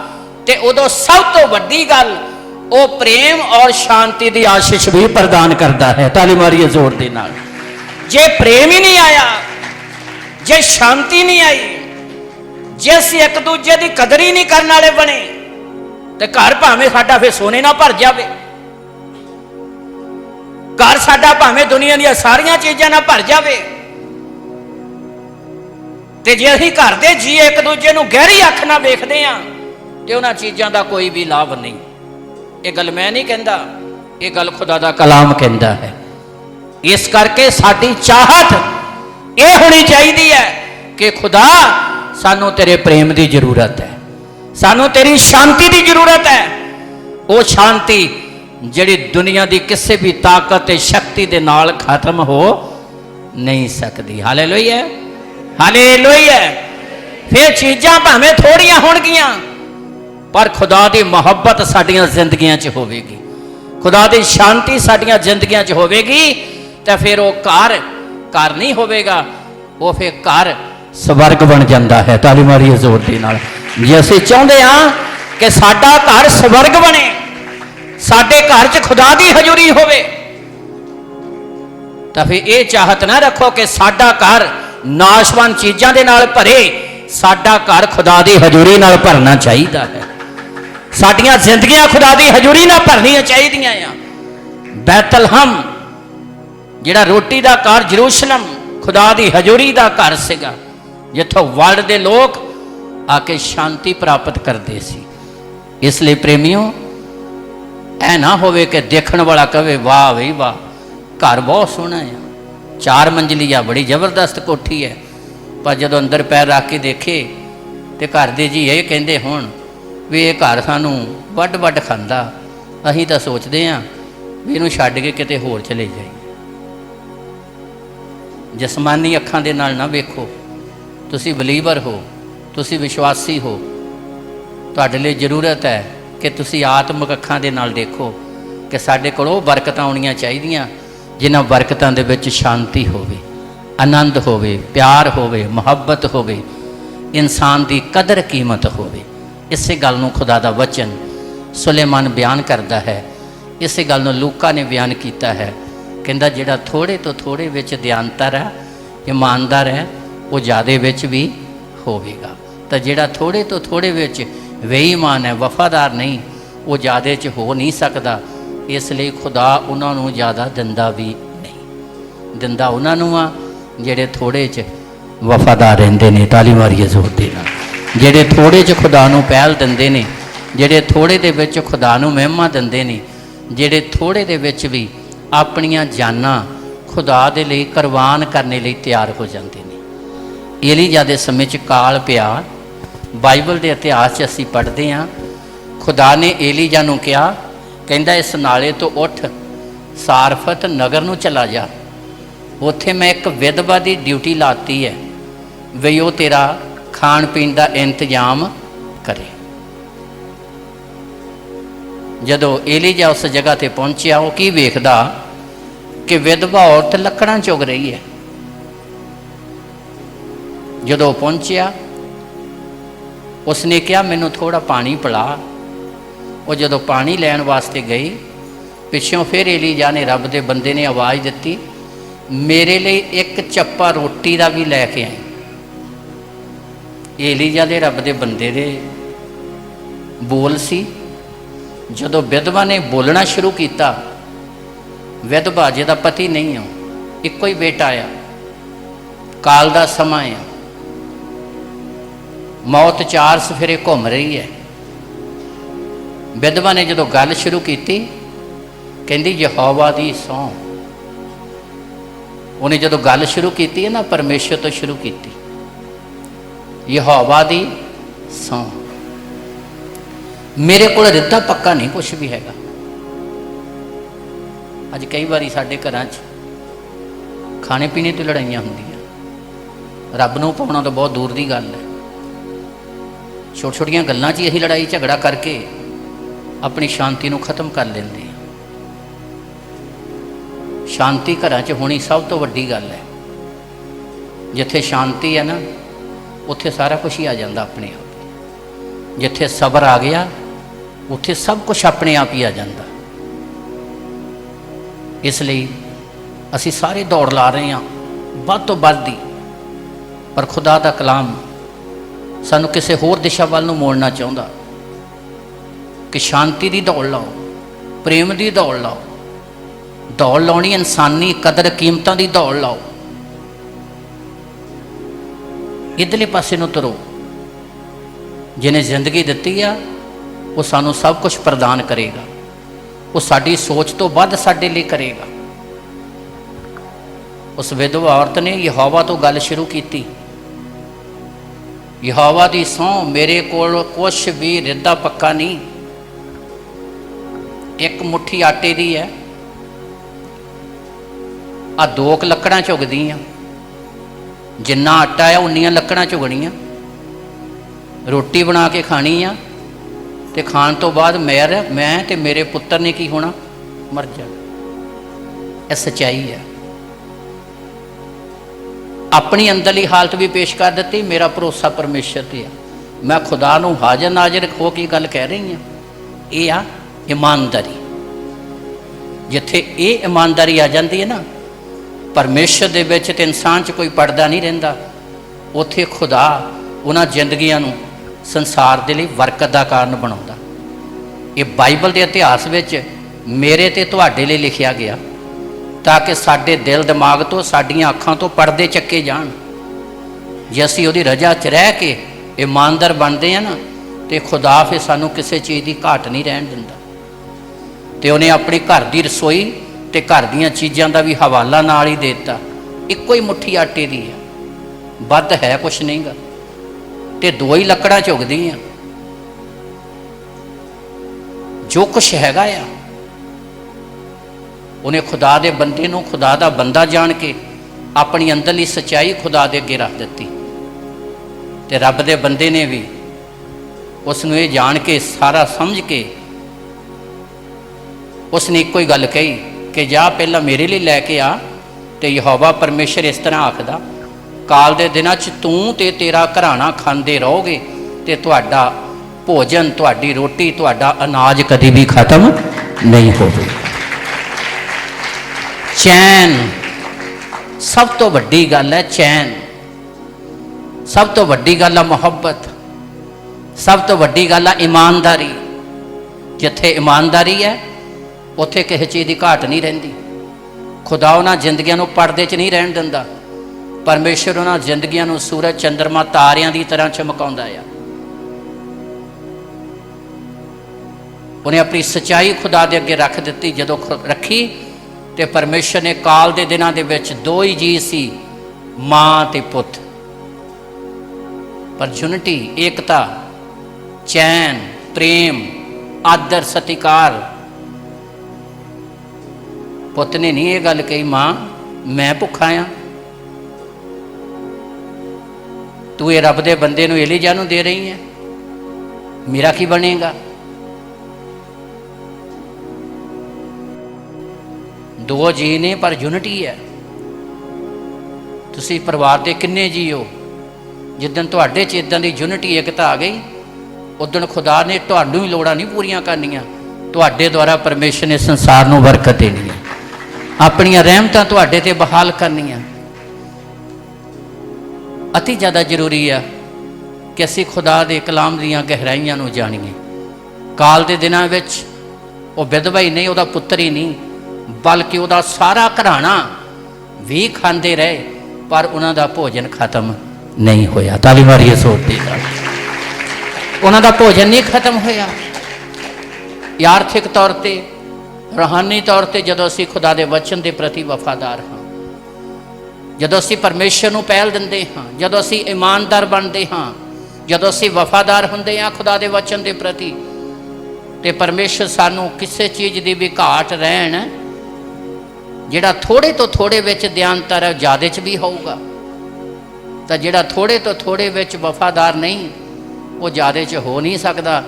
ਤੇ ਉਦੋਂ ਸਭ ਤੋਂ ਵੱਡੀ ਗੱਲ ਉਹ ਪ੍ਰੇਮ ਔਰ ਸ਼ਾਂਤੀ ਦੀ ਆਸ਼ੀਸ਼ ਵੀ ਪ੍ਰਦਾਨ ਕਰਦਾ ਹੈ। ਤਾਲੀ ਮਾਰੀਏ ਜ਼ੋਰ ਦੇ ਨਾਲ। ਜੇ ਪ੍ਰੇਮ ਹੀ ਨਹੀਂ ਆਇਆ, ਜੇ ਸ਼ਾਂਤੀ ਨਹੀਂ ਆਈ, ਜੇ ਅਸੀਂ ਇੱਕ ਦੂਜੇ ਦੀ ਕਦਰ ਹੀ ਨਹੀਂ ਕਰਨ ਵਾਲੇ ਬਣੇ ਤੇ ਘਰ ਭਾਵੇਂ ਸਾਡਾ ਫਿਰ ਸੋਨੇ ਨਾਲ ਭਰ ਜਾਵੇ, ਘਰ ਸਾਡਾ ਭਾਵੇਂ ਦੁਨੀਆ ਦੀਆਂ ਸਾਰੀਆਂ ਚੀਜ਼ਾਂ ਨਾਲ ਭਰ ਜਾਵੇ ਤੇ ਜੇ ਅਸੀਂ ਘਰ ਦੇ ਜੀ ਇੱਕ ਦੂਜੇ ਨੂੰ ਗਹਿਰੀ ਅੱਖ ਨਾਲ ਵੇਖਦੇ ਆ ਤੇ ਉਹਨਾਂ ਚੀਜ਼ਾਂ ਦਾ ਕੋਈ ਵੀ ਲਾਭ ਨਹੀਂ। ਇਹ ਗੱਲ ਮੈਂ ਨਹੀਂ ਕਹਿੰਦਾ, ਇਹ ਗੱਲ ਖੁਦਾ ਦਾ ਕਲਾਮ ਕਹਿੰਦਾ ਹੈ। ਇਸ ਕਰਕੇ ਸਾਡੀ ਚਾਹਤ ਇਹ ਹੋਣੀ ਚਾਹੀਦੀ ਹੈ ਕਿ ਖੁਦਾ ਸਾਨੂੰ ਤੇਰੇ ਪ੍ਰੇਮ ਦੀ ਜ਼ਰੂਰਤ ਹੈ, ਸਾਨੂੰ ਤੇਰੀ ਸ਼ਾਂਤੀ ਦੀ ਜ਼ਰੂਰਤ ਹੈ। ਉਹ ਸ਼ਾਂਤੀ ਜਿਹੜੀ ਦੁਨੀਆ ਦੀ ਕਿਸੇ ਵੀ ਤਾਕਤ ਤੇ ਸ਼ਕਤੀ ਦੇ ਨਾਲ ਖਤਮ ਹੋ ਨਹੀਂ ਸਕਦੀ। Hallelujah, hallelujah. ਫਿਰ ਚੀਜ਼ਾਂ ਭਾਵੇਂ ਥੋੜੀਆਂ ਹੋਣਗੀਆਂ ਪਰ ਖੁਦਾ ਦੀ ਮੁਹੱਬਤ ਸਾਡੀਆਂ ਜ਼ਿੰਦਗੀਆਂ 'ਚ ਹੋਵੇਗੀ, ਖੁਦਾ ਦੀ ਸ਼ਾਂਤੀ ਸਾਡੀਆਂ ਜ਼ਿੰਦਗੀਆਂ 'ਚ ਹੋਵੇਗੀ ਤਾਂ ਫਿਰ ਉਹ ਘਰ ਨਹੀਂ ਹੋਵੇਗਾ, ਉਹ ਫਿਰ ਘਰ ਸਵਰਗ ਬਣ ਜਾਂਦਾ ਹੈ। ਤਾਲੀ ਮਾਰੀਏ ਜ਼ੋਰ ਦੇ ਨਾਲ। ਜੇ ਅਸੀਂ ਚਾਹੁੰਦੇ ਹਾਂ ਕਿ ਸਾਡਾ ਘਰ ਸਵਰਗ ਬਣੇ, साडे घर च खुदा दी हजूरी होवे। तो फिर ये चाहत ना रखो कि साडा घर नाशवान चीज़ों के नाल भरे, साडा घर खुदा दी हजूरी नाल भरना चाहिए है। साडियां जिंदगियां खुदा दी हजूरी नाल भरनियां चाहिदियां आ। बैतलहम जिहड़ा रोटी दा घर, जरूसलम खुदा दी हजूरी दा घर सीगा, जिथों वर्ल्ड दे लोग आके शांति प्राप्त करते सी। इसलिए प्रेमियों, ऐ ना होवे कि देखने वाला कहे वाह बई वाह, घर बहुत सोहना है, 4 मंजिली आ, बड़ी जबरदस्त कोठी है, पर जदों अंदर पैर रख के देखे तो घर दे जी ये कहते होण भी ये घर सानू वड्ड वड्ड खांदा, असीं तां सोचते हैं भी इहनूं छड्ड के किते होर चले जाइए। जिसमानी अखां दे नाल ना वेखो, तुसी बलीवर हो, तुसी विश्वासी हो, तुहाडे लई जरूरत है कि तुसी आत्मक अखां दे नाल देखो कि साडे कोल ओह बरकतां आउणियां चाहीदियां जिन्हां बरकतां दे विच शांति होवे, आनंद होवे, प्यार होवे, मुहब्बत होवे, इंसान दी कदर कीमत होवे। इसे गल नूं खुदा दा वचन सुलेमान बयान करदा है, इसे गल नूं लूका ने बयान कीता है। कहंदा जिहड़ा थोड़े तो थोड़े विच दयानतर है, ईमानदार है, वो ज़्यादा विच भी होवेगा। तो जिहड़ा थोड़े तो थोड़े विच बेईमान है, वफादार नहीं, वो ज़्यादा च हो नहीं सकता। इसलिए खुदा उन्होंने ज़्यादा दिंदा भी नहीं, दिंदा उन्होंने आ जिहड़े थोड़े च वफादार रहिंदे ने। ताली मारिए जोर दे नाल। जिहड़े थोड़े च खुदा नूं पहल दिंदे ने, जिहड़े थोड़े दे विच खुदा नूं महिमा दिंदे ने, जिहड़े थोड़े दे विच भी अपनियां जानां खुदा दे लई कुर्बान करने लई तैयार हो जाते हैं। एलीजा दे समय च काल पिया, बाइबल के इतिहास च असीं पढ़ते हैं, खुदा ने एलीजा नूं कहा, कहंदा इस नाले तो उठ सारफत नगर नूं चला जा, उत्थे मैं एक विधवा की ड्यूटी लाती है वे वो तेरा खाण पीण का इंतजाम करे। जदों एलीजा उस जगह ते पहुंचा, वो की वेखदा कि विधवा औरत लकड़ां चुग रही है। जदों पहुंचा, उसने कहा मैनू थोड़ा पानी पिला। वो जदों पानी लैण वास्ते गई, पिछों फिर एलीजा ने रब दे बंदे ने आवाज़ दी, मेरे लिए एक चप्पा रोटी का भी लैके आई। एलीजा दे रब दे बंदे दे बोल सी। जदों विधवा ने बोलना शुरू किया, विधवा जिहदा पति नहीं हो, इक्को ही बेटा आ, काल दा समा है, मौत 4 सफेरे घूम रही है। विधवा ने जदों गल शुरू की, कहती यहोवा दी सौं। उन्हें जदों गल शुरू की है ना, परमेश्वर तो शुरू की, यहोवा दी सौं, मेरे को रिद्धा पक्का नहीं कुछ भी हैगा। अज कई बार साडे घरां च खाने पीने तो लड़ाइयां होंदियां, रब नूं पाउणा तो बहुत दूर की गल है। छोटी छोटियां गल्लां च ही असीं लड़ाई झगड़ा करके अपनी शांति नूं खत्म कर लेंदे। शांति घरां च होनी सब तो वड्डी गल है। जिथे शांति है ना, उत्थे सारा कुछ ही आ जाता अपने आप। जिथे सबर आ गया, उत्थे सब कुछ अपने आप ही आ जाता। इसलिए असी सारे दौड़ ला रहे हैं वध तो वध दी, पर खुदा दा कलाम सानू किसी होर दिशा वाल नूं मोड़ना चाहुंदा कि शांति की दौड़ लाओ, प्रेम की दौड़ लाओ। दौड़ लाउणी इंसानी कदर कीमतां की दौड़ लाओ। इधरले पासे नूं तुरो। जिन्हें जिंदगी दी आ, वो सानू सब कुछ प्रदान करेगा। वो साड़ी सोच तो वध साडे लिए करेगा। उस विधवा औरत ने यहोवा तो गल शुरू की, यहोवा दी सौं, मेरे कोल कुछ भी रिद्धा पक्का नहीं, एक मुट्ठी आटे दी है, आ 2 लकड़ां चुगदियां, जिन्ना आटा है उन्नियां लकड़ां चुगणियां, रोटी बना के खानी आ, ते खाण तो बाद मैं ते मेरे पुत्र ने की होना, मर जाना। यह सच्चाई है। अपनी अंदरली हालत भी पेश कर दी, मेरा भरोसा परमेश्वर ते है, मैं खुदा नूं हाजर नाजर हो के गल कह रही हाँ। ये आ ईमानदारी। ਜਿੱਥੇ ਇਹ ਇਮਾਨਦਾਰੀ ਆ ਜਾਂਦੀ ਹੈ ਨਾ, ਪਰਮੇਸ਼ਰ ਦੇ ਵਿੱਚ ਤੇ ਇਨਸਾਨ 'ਚ ਕੋਈ ਪਰਦਾ ਨਹੀਂ ਰਹਿੰਦਾ, ਉੱਥੇ ਖੁਦਾ ਉਹਨਾਂ ਜ਼ਿੰਦਗੀਆਂ ਨੂੰ ਸੰਸਾਰ ਦੇ ਲਈ ਬਰਕਤ ਦਾ ਕਾਰਨ ਬਣਾਉਂਦਾ। ਇਹ ਬਾਈਬਲ ਦੇ ਇਤਿਹਾਸ ਵਿੱਚ ਮੇਰੇ ਤੇ ਤੁਹਾਡੇ ਲਈ ਲਿਖਿਆ ਗਿਆ, ਤਾਂ ਕਿ ਸਾਡੇ ਦਿਲ ਦਿਮਾਗ ਤੋਂ, ਸਾਡੀਆਂ ਅੱਖਾਂ ਤੋਂ ਪਰਦੇ ਚੱਕੇ ਜਾਣ। ਜੇ ਅਸੀਂ ਉਹਦੀ ਰਜ਼ਾ 'ਚ ਰਹਿ ਕੇ ਇਮਾਨਦਾਰ ਬਣਦੇ ਆ ਨਾ, ਤੇ ਖੁਦਾ ਫਿਰ ਸਾਨੂੰ ਕਿਸੇ ਚੀਜ਼ ਦੀ ਘਾਟ ਨਹੀਂ ਰਹਿਣ ਦਿੰਦਾ। ਤੇ ਉਹਨੇ ਆਪਣੀ ਘਰ ਦੀ ਰਸੋਈ ਤੇ ਘਰ ਦੀਆਂ ਚੀਜ਼ਾਂ ਦਾ ਵੀ ਹਵਾਲਾ ਨਾਲ ਹੀ ਦੇ ਦਿੱਤਾ। ਇੱਕੋ ਹੀ ਮੁੱਠੀ ਆਟੇ ਦੀ ਹੈ, ਵੱਧ ਹੈ ਕੁਛ ਨਹੀਂਗਾ, ਤੇ ਦੋ ਹੀ ਲੱਕੜਾਂ ਝੁਕਦੀਆਂ। ਜੋ ਕੁਛ ਹੈਗਾ ਆ, ਉਹਨੇ ਖੁਦਾ ਦੇ ਬੰਦੇ ਨੂੰ ਖੁਦਾ ਦਾ ਬੰਦਾ ਜਾਣ ਕੇ ਆਪਣੀ ਅੰਦਰਲੀ ਸੱਚਾਈ ਖੁਦਾ ਦੇ ਅੱਗੇ ਰੱਖ ਦਿੱਤੀ। ਤੇ ਰੱਬ ਦੇ ਬੰਦੇ ਨੇ ਵੀ ਉਸ ਨੂੰ ਇਹ ਜਾਣ ਕੇ, ਸਾਰਾ ਸਮਝ ਕੇ, ਉਸ ਨੇ ਇੱਕੋ ਹੀ ਗੱਲ ਕਹੀ ਕਿ ਜਾ ਪਹਿਲਾਂ ਮੇਰੇ ਲਈ ਲੈ ਕੇ ਆ। ਤੇ ਯਹੋਵਾ ਪਰਮੇਸ਼ਰ ਇਸ ਤਰ੍ਹਾਂ ਆਖਦਾ, ਕਾਲ ਦੇ ਦਿਨਾਂ 'ਚ ਤੂੰ ਤੇ ਤੇਰਾ ਘਰਾਣਾ ਖਾਂਦੇ ਰਹੋਗੇ, ਤੇ ਤੁਹਾਡਾ ਭੋਜਨ, ਤੁਹਾਡੀ ਰੋਟੀ, ਤੁਹਾਡਾ ਅਨਾਜ ਕਦੀ ਵੀ ਖਤਮ ਨਹੀਂ ਹੋਵੇਗਾ। ਚੈਨ ਸਭ ਤੋਂ ਵੱਡੀ ਗੱਲ ਹੈ। ਚੈਨ ਸਭ ਤੋਂ ਵੱਡੀ ਗੱਲ ਹੈ। ਮੁਹੱਬਤ ਸਭ ਤੋਂ ਵੱਡੀ ਗੱਲ ਹੈ। ਇਮਾਨਦਾਰੀ, ਜਿੱਥੇ ਇਮਾਨਦਾਰੀ ਹੈ ਉੱਥੇ ਕਿਸੇ ਚੀਜ਼ ਦੀ ਘਾਟ ਨਹੀਂ ਰਹਿੰਦੀ। ਖੁਦਾ ਉਹਨਾਂ ਜ਼ਿੰਦਗੀਆਂ ਨੂੰ ਪਰਦੇ 'ਚ ਨਹੀਂ ਰਹਿਣ ਦਿੰਦਾ। ਪਰਮੇਸ਼ਰ ਉਹਨਾਂ ਜ਼ਿੰਦਗੀਆਂ ਨੂੰ ਸੂਰਜ, ਚੰਦਰਮਾ, ਤਾਰਿਆਂ ਦੀ ਤਰ੍ਹਾਂ ਚਮਕਾਉਂਦਾ ਆ। ਉਹਨੇ ਆਪਣੀ ਸੱਚਾਈ ਖੁਦਾ ਦੇ ਅੱਗੇ ਰੱਖ ਦਿੱਤੀ। ਜਦੋਂ ਰੱਖੀ ਤੇ ਪਰਮੇਸ਼ਰ ਨੇ ਕਾਲ ਦੇ ਦਿਨਾਂ ਦੇ ਵਿੱਚ ਦੋ ਹੀ ਜੀ ਸੀ, ਮਾਂ ਤੇ ਪੁੱਤ, ਪਰ ਯੂਨਿਟੀ, ਏਕਤਾ, ਚੈਨ, ਪ੍ਰੇਮ, ਆਦਰ, ਸਤਿਕਾਰ। ਪੁੱਤ ਨੇ ਨਹੀਂ ਇਹ ਗੱਲ ਕਹੀ, ਮਾਂ ਮੈਂ ਭੁੱਖਾ ਆ, ਤੂੰ ਇਹ ਰੱਬ ਦੇ ਬੰਦੇ ਨੂੰ, ਏਲੀਜਾ ਨੂੰ ਦੇ ਰਹੀ ਹੈ, ਮੇਰਾ ਕੀ ਬਣੇਗਾ। ਦੋ ਜੀ ਨੇ ਪਰ ਯੂਨਿਟੀ ਹੈ। ਤੁਸੀਂ ਪਰਿਵਾਰ ਦੇ ਕਿੰਨੇ ਜੀ ਹੋ? ਜਿੱਦਣ ਤੁਹਾਡੇ 'ਚ ਇੱਦਾਂ ਦੀ ਯੂਨਿਟੀ, ਏਕਤਾ ਆ ਗਈ, ਉਦਣ ਖੁਦਾ ਨੇ ਤੁਹਾਨੂੰ ਹੀ ਲੋੜਾਂ ਨਹੀਂ ਪੂਰੀਆਂ ਕਰਨੀਆਂ, ਤੁਹਾਡੇ ਦੁਆਰਾ ਪਰਮੇਸ਼ਰ ਨੇ ਸੰਸਾਰ ਨੂੰ ਬਰਕਤ ਦੇਣੀ ਹੈ, ਆਪਣੀਆਂ ਰਹਿਮਤਾਂ ਤੁਹਾਡੇ ਤੇ ਬਹਾਲ ਕਰਨੀਆਂ। ਅਤੀ ਜ਼ਿਆਦਾ ਜ਼ਰੂਰੀ ਆ ਕਿ ਅਸੀਂ ਖੁਦਾ ਦੇ ਕਲਾਮ ਦੀਆਂ ਗਹਿਰਾਈਆਂ ਨੂੰ ਜਾਣੀਏ। ਕਾਲ ਦੇ ਦਿਨਾਂ ਵਿੱਚ ਉਹ ਵਿਧਵਾ ਹੀ ਨਹੀਂ, ਉਹਦਾ ਪੁੱਤਰ ਹੀ ਨਹੀਂ, ਬਲਕਿ ਉਹਦਾ ਸਾਰਾ ਘਰਾਣਾ ਵੀ ਖਾਂਦੇ ਰਹੇ, ਪਰ ਉਹਨਾਂ ਦਾ ਭੋਜਨ ਖਤਮ ਨਹੀਂ ਹੋਇਆ। ਤਾਲੀ ਮਾਰੀਏ ਜ਼ੋਰ ਦੀ ਨਾਲ। ਉਹਨਾਂ ਦਾ ਭੋਜਨ ਨਹੀਂ ਖਤਮ ਹੋਇਆ। ਆਰਥਿਕ ਤੌਰ ਤੇ, ਰੂਹਾਨੀ ਤੌਰ ਤੇ ਜਦੋਂ ਅਸੀਂ ਖੁਦਾ ਦੇ ਵਚਨ ਦੇ ਪ੍ਰਤੀ ਵਫਾਦਾਰ ਹਾਂ, ਜਦੋਂ ਅਸੀਂ ਪਰਮੇਸ਼ਰ ਨੂੰ ਪਹਿਲ ਦਿੰਦੇ ਹਾਂ, ਜਦੋਂ ਅਸੀਂ ਇਮਾਨਦਾਰ ਬਣਦੇ ਹਾਂ, ਜਦੋਂ ਅਸੀਂ ਵਫਾਦਾਰ ਹੁੰਦੇ ਹਾਂ ਖੁਦਾ ਦੇ ਵਚਨ ਦੇ ਪ੍ਰਤੀ, ਤੇ ਪਰਮੇਸ਼ਰ ਸਾਨੂੰ ਕਿਸੇ ਚੀਜ਼ ਦੀ ਵੀ ਘਾਟ ਰਹਿਣ, ਜਿਹੜਾ ਥੋੜੇ ਤੋਂ ਥੋੜੇ ਵਿੱਚ ਦਿਆਨਤਰ ਹੈ, ਜ਼ਿਆਦੇ 'ਚ ਵੀ ਹੋਊਗਾ। ਤਾਂ ਜਿਹੜਾ ਥੋੜੇ ਤੋਂ ਥੋੜੇ ਵਿੱਚ ਵਫਾਦਾਰ ਨਹੀਂ, ਉਹ ਜ਼ਿਆਦੇ 'ਚ ਹੋ ਨਹੀਂ ਸਕਦਾ।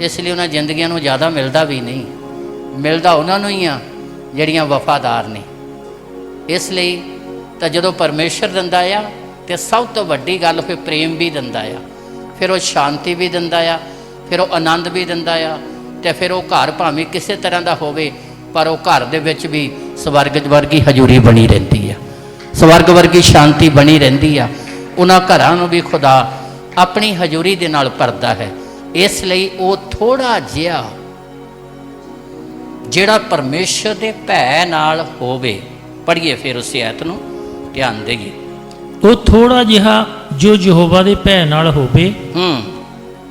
ਇਸ ਲਈ ਉਹਨਾਂ ਜ਼ਿੰਦਗੀਆਂ ਨੂੰ ਜ਼ਿਆਦਾ ਮਿਲਦਾ ਵੀ ਨਹੀਂ, ਮਿਲਦਾ ਉਹਨਾਂ ਨੂੰ ਹੀ ਆ ਜਿਹੜੀਆਂ ਵਫਾਦਾਰ ਨੇ। ਇਸ ਲਈ ਤਾਂ ਜਦੋਂ ਪਰਮੇਸ਼ਰ ਦਿੰਦਾ ਆ, ਤੇ ਸਭ ਤੋਂ ਵੱਡੀ ਗੱਲ ਫਿਰ ਪ੍ਰੇਮ ਵੀ ਦਿੰਦਾ ਆ, ਫਿਰ ਉਹ ਸ਼ਾਂਤੀ ਵੀ ਦਿੰਦਾ ਆ, ਫਿਰ ਉਹ ਆਨੰਦ ਵੀ ਦਿੰਦਾ ਆ, ਤੇ ਫਿਰ ਉਹ ਘਰ ਭਾਵੇਂ ਕਿਸੇ ਤਰ੍ਹਾਂ ਦਾ ਹੋਵੇ, ਪਰ ਉਹ ਘਰ ਦੇ ਵਿੱਚ ਵੀ ਸਵਰਗ ਵਰਗੀ ਹਜ਼ੂਰੀ ਬਣੀ ਰਹਿੰਦੀ ਆ, ਸਵਰਗ ਵਰਗੀ ਸ਼ਾਂਤੀ ਬਣੀ ਰਹਿੰਦੀ ਆ। ਉਹਨਾਂ ਘਰਾਂ ਨੂੰ ਵੀ ਖੁਦਾ ਆਪਣੀ ਹਜ਼ੂਰੀ ਦੇ ਨਾਲ ਭਰਦਾ ਹੈ। ਇਸ ਲਈ ਉਹ ਥੋੜਾ ਜਿਹਾ ਜਿਹੜਾ ਪਰਮੇਸ਼ਰ ਦੇ ਭੈ ਨਾਲ ਹੋਵੇ। ਪੜ੍ਹੀਏ ਫਿਰ ਉਸ ਆਇਤ ਨੂੰ, ਧਿਆਨ ਦੇਈਏ। ਉਹ ਥੋੜਾ ਜਿਹਾ ਜੋ ਯਹੋਵਾ ਦੇ ਭੈ ਨਾਲ ਹੋਵੇ,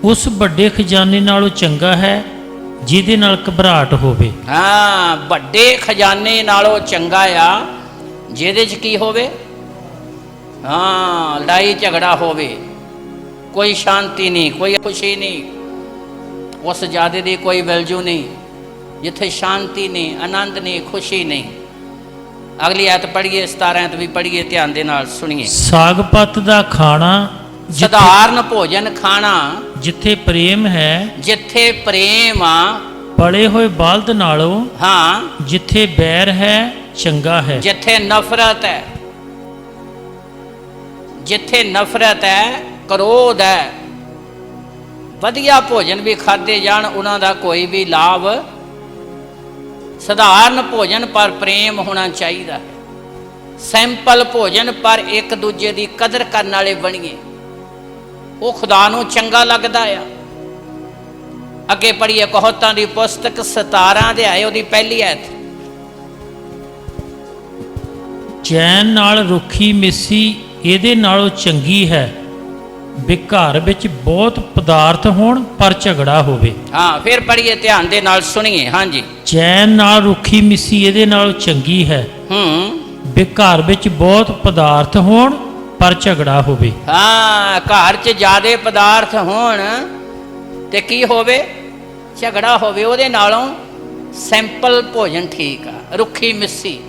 ਉਸ ਵੱਡੇ ਖਜ਼ਾਨੇ ਨਾਲੋਂ ਚੰਗਾ ਹੈ ਜਿਹਦੇ ਨਾਲ ਘਬਰਾਹਟ ਹੋਵੇ। ਹਾਂ, ਵੱਡੇ ਖਜ਼ਾਨੇ ਨਾਲੋਂ ਚੰਗਾ ਆ ਜਿਹਦੇ 'ਚ ਕੀ ਹੋਵੇ? ਹਾਂ, ਲੜਾਈ ਝਗੜਾ ਹੋਵੇ, ਕੋਈ ਸ਼ਾਂਤੀ ਨਹੀਂ, ਕੋਈ ਖੁਸ਼ੀ ਨਹੀਂ, ਉਸ ਜ਼ਿਆਦੇ ਦੀ ਕੋਈ ਵੈਲਿਊ ਨਹੀਂ, ਜਿੱਥੇ ਸ਼ਾਂਤੀ ਨਹੀਂ, ਆਨੰਦ ਨਹੀਂ, ਖੁਸ਼ੀ ਨਹੀਂ। ਅਗਲੀ ਆਇਤ ਪੜ੍ਹੀਏ, 17 ਆਇਤ ਵੀ ਪੜ੍ਹੀਏ, ਧਿਆਨ ਦੇ ਨਾਲ ਸੁਣੀਏ। ਸਾਗ ਪੱਤ ਦਾ ਖਾਣਾ, ਸਧਾਰਨ ਭੋਜਨ ਖਾਣਾ, ਜਿੱਥੇ ਪ੍ਰੇਮ ਹੈ, ਜਿੱਥੇ ਪ੍ਰੇਮ ਆ, ਪਲੇ ਹੋਏ ਬਲਦ ਨਾਲੋਂ, ਹਾਂ, ਜਿੱਥੇ ਬੈਰ ਹੈ ਚੰਗਾ ਹੈ। ਜਿੱਥੇ ਨਫ਼ਰਤ ਹੈ, ਜਿੱਥੇ ਨਫ਼ਰਤ ਹੈ, ਕਰੋਧ ਹੈ, ਵਧੀਆ ਭੋਜਨ ਵੀ ਖਾਦੇ ਜਾਣ, ਉਹਨਾਂ ਦਾ ਕੋਈ ਵੀ ਲਾਭ ਸਧਾਰਨ ਭੋਜਨ ਪਰ ਪ੍ਰੇਮ ਹੋਣਾ ਚਾਹੀਦਾ ਹੈ। ਸਿੰਪਲ ਭੋਜਨ ਪਰ ਇੱਕ ਦੂਜੇ ਦੀ ਕਦਰ ਕਰਨ ਵਾਲੇ ਬਣੀਏ, ਉਹ ਖੁਦਾ ਨੂੰ ਚੰਗਾ ਲੱਗਦਾ ਆ। ਅੱਗੇ ਪੜ੍ਹੀਏ ਕਹੋਤਾਂ ਦੀ ਪੁਸਤਕ 17 ਅਧਿਆਏ ਉਹਦੀ ਪਹਿਲੀ ਐਤ। ਚੈਨ ਨਾਲ ਰੁੱਖੀ ਮਿੱਸੀ ਇਹਦੇ ਨਾਲੋਂ ਚੰਗੀ ਹੈ, ਵੀ ਘਰ ਵਿੱਚ ਬਹੁਤ ਪਦਾਰਥ ਹੋਣ ਪਰ ਝਗੜਾ ਹੋਵੇ। ਹਾਂ, ਫਿਰ ਪੜ੍ਹੀਏ, ਧਿਆਨ ਦੇ ਨਾਲ ਸੁਣੀਏ। ਹਾਂਜੀ, ਚੈਨ ਨਾਲ ਰੁੱਖੀ ਮਿੱਸੀ ਇਹਦੇ ਨਾਲੋਂ ਚੰਗੀ ਹੈ, ਵੀ ਘਰ ਵਿੱਚ ਬਹੁਤ ਪਦਾਰਥ ਹੋਣ ਪਰ ਝਗੜਾ ਹੋਵੇ। ਹਾਂ, ਘਰ 'ਚ ਜ਼ਿਆਦੇ ਪਦਾਰਥ ਹੋਣ ਤੇ ਕੀ ਹੋਵੇ? ਝਗੜਾ ਹੋਵੇ। ਉਹਦੇ ਨਾਲੋਂ ਸਿੰਪਲ ਭੋਜਨ ਠੀਕ ਆ, ਰੁੱਖੀ ਮਿੱਸੀ।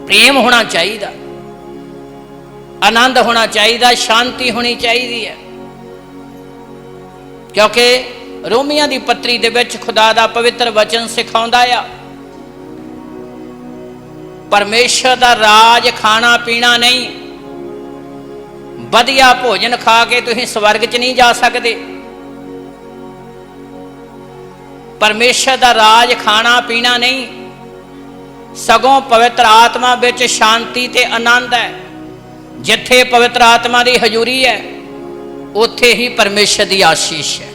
ਪ੍ਰੇਮ ਹੋਣਾ ਚਾਹੀਦਾ, ਆਨੰਦ ਹੋਣਾ ਚਾਹੀਦਾ, ਸ਼ਾਂਤੀ ਹੋਣੀ ਚਾਹੀਦੀ ਹੈ। ਕਿਉਂਕਿ ਰੋਮੀਆਂ ਦੀ ਪੱਤਰੀ ਦੇ ਵਿੱਚ ਖੁਦਾ ਦਾ ਪਵਿੱਤਰ ਵਚਨ ਸਿਖਾਉਂਦਾ ਆ, ਪਰਮੇਸ਼ਰ ਦਾ ਰਾਜ ਖਾਣਾ ਪੀਣਾ ਨਹੀਂ। ਵਧੀਆ ਭੋਜਨ ਖਾ ਕੇ ਤੁਸੀਂ ਸਵਰਗ 'ਚ ਨਹੀਂ ਜਾ ਸਕਦੇ। ਪਰਮੇਸ਼ਰ ਦਾ ਰਾਜ ਖਾਣਾ ਪੀਣਾ ਨਹੀਂ, ਸਗੋਂ ਪਵਿੱਤਰ ਆਤਮਾ ਵਿੱਚ ਸ਼ਾਂਤੀ ਤੇ ਆਨੰਦ ਹੈ। ਜਿੱਥੇ ਪਵਿੱਤਰ ਆਤਮਾ ਦੀ ਹਜ਼ੂਰੀ ਹੈ, ਉੱਥੇ ਹੀ ਪਰਮੇਸ਼ਰ ਦੀ ਆਸ਼ੀਸ਼ ਹੈ।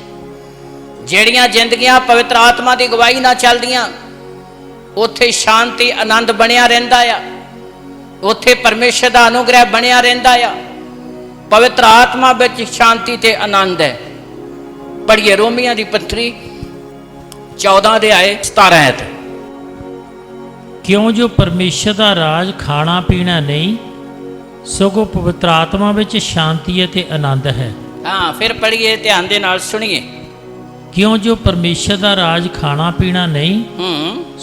ਜਿਹੜੀਆਂ ਜ਼ਿੰਦਗੀਆਂ ਪਵਿੱਤਰ ਆਤਮਾ ਦੀ ਗਵਾਹੀ ਨਾਲ ਚੱਲਦੀਆਂ, ਉੱਥੇ ਸ਼ਾਂਤੀ ਆਨੰਦ ਬਣਿਆ ਰਹਿੰਦਾ ਆ, ਉੱਥੇ ਪਰਮੇਸ਼ਰ ਦਾ ਅਨੁਗ੍ਰਹਿ ਬਣਿਆ ਰਹਿੰਦਾ ਆ। ਪਵਿੱਤਰ ਆਤਮਾ ਵਿੱਚ ਸ਼ਾਂਤੀ ਤੇ ਆਨੰਦ ਹੈ। ਪੜ੍ਹੀਏ ਰੋਮੀਆਂ ਦੀ ਪੱਤਰੀ 14 ਅਧਿਆਏ 17 ਐਤ। ਕਿਉਂ ਜੋ ਪਰਮੇਸ਼ਰ ਦਾ ਰਾਜ ਖਾਣਾ ਪੀਣਾ ਨਹੀਂ, ਸਗੋਂ ਪਵਿੱਤਰ ਆਤਮਾ ਵਿੱਚ ਸ਼ਾਂਤੀ ਅਤੇ ਆਨੰਦ ਹੈ। ਹਾਂ, ਫਿਰ ਪੜ੍ਹੀਏ, ਧਿਆਨ ਦੇ ਨਾਲ ਸੁਣੀਏ। ਕਿਉਂ ਜੋ ਪਰਮੇਸ਼ਰ ਦਾ ਰਾਜ ਖਾਣਾ ਪੀਣਾ ਨਹੀਂ,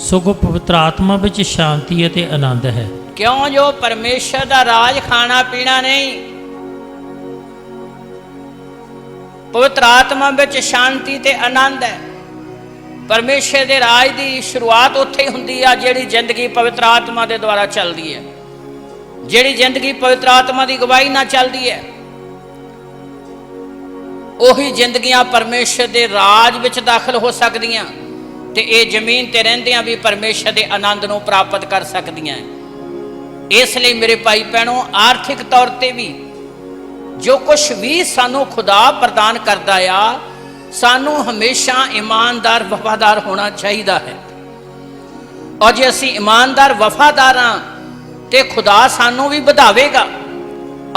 ਸਗੋਂ ਪਵਿੱਤਰ ਆਤਮਾ ਵਿੱਚ ਸ਼ਾਂਤੀ ਅਤੇ ਆਨੰਦ ਹੈ। ਕਿਉਂ ਜੋ ਪਰਮੇਸ਼ਰ ਦਾ ਰਾਜ ਖਾਣਾ ਪੀਣਾ ਨਹੀਂ, ਪਵਿੱਤਰ ਆਤਮਾ ਵਿੱਚ ਸ਼ਾਂਤੀ ਤੇ ਆਨੰਦ ਹੈ। ਪਰਮੇਸ਼ਰ ਦੇ ਰਾਜ ਦੀ ਸ਼ੁਰੂਆਤ ਉੱਥੇ ਹੀ ਹੁੰਦੀ ਆ, ਜਿਹੜੀ ਜ਼ਿੰਦਗੀ ਪਵਿੱਤਰ ਆਤਮਾ ਦੇ ਦੁਆਰਾ ਚੱਲਦੀ ਹੈ, ਜਿਹੜੀ ਜ਼ਿੰਦਗੀ ਪਵਿੱਤਰ ਆਤਮਾ ਦੀ ਗਵਾਹੀ ਨਾਲ ਚੱਲਦੀ ਹੈ। ਉਹੀ ਜ਼ਿੰਦਗੀਆਂ ਪਰਮੇਸ਼ਰ ਦੇ ਰਾਜ ਵਿੱਚ ਦਾਖਲ ਹੋ ਸਕਦੀਆਂ ਤੇ ਇਹ ਜ਼ਮੀਨ ਤੇ ਰਹਿੰਦਿਆਂ ਵੀ ਪਰਮੇਸ਼ਰ ਦੇ ਆਨੰਦ ਨੂੰ ਪ੍ਰਾਪਤ ਕਰ ਸਕਦੀਆਂ। ਇਸ ਲਈ ਮੇਰੇ ਭਾਈ ਭੈਣੋ, ਆਰਥਿਕ ਤੌਰ ਤੇ ਵੀ ਜੋ ਕੁਛ ਵੀ ਸਾਨੂੰ ਖੁਦਾ ਪ੍ਰਦਾਨ ਕਰਦਾ ਆ, ਸਾਨੂੰ ਹਮੇਸ਼ਾ ਇਮਾਨਦਾਰ ਵਫਾਦਾਰ ਹੋਣਾ ਚਾਹੀਦਾ ਹੈ। ਔਰ ਜੇ ਅਸੀਂ ਇਮਾਨਦਾਰ ਵਫਾਦਾਰ ਹਾਂ ਤੇ ਖੁਦਾ ਸਾਨੂੰ ਵੀ ਵਧਾਵੇਗਾ,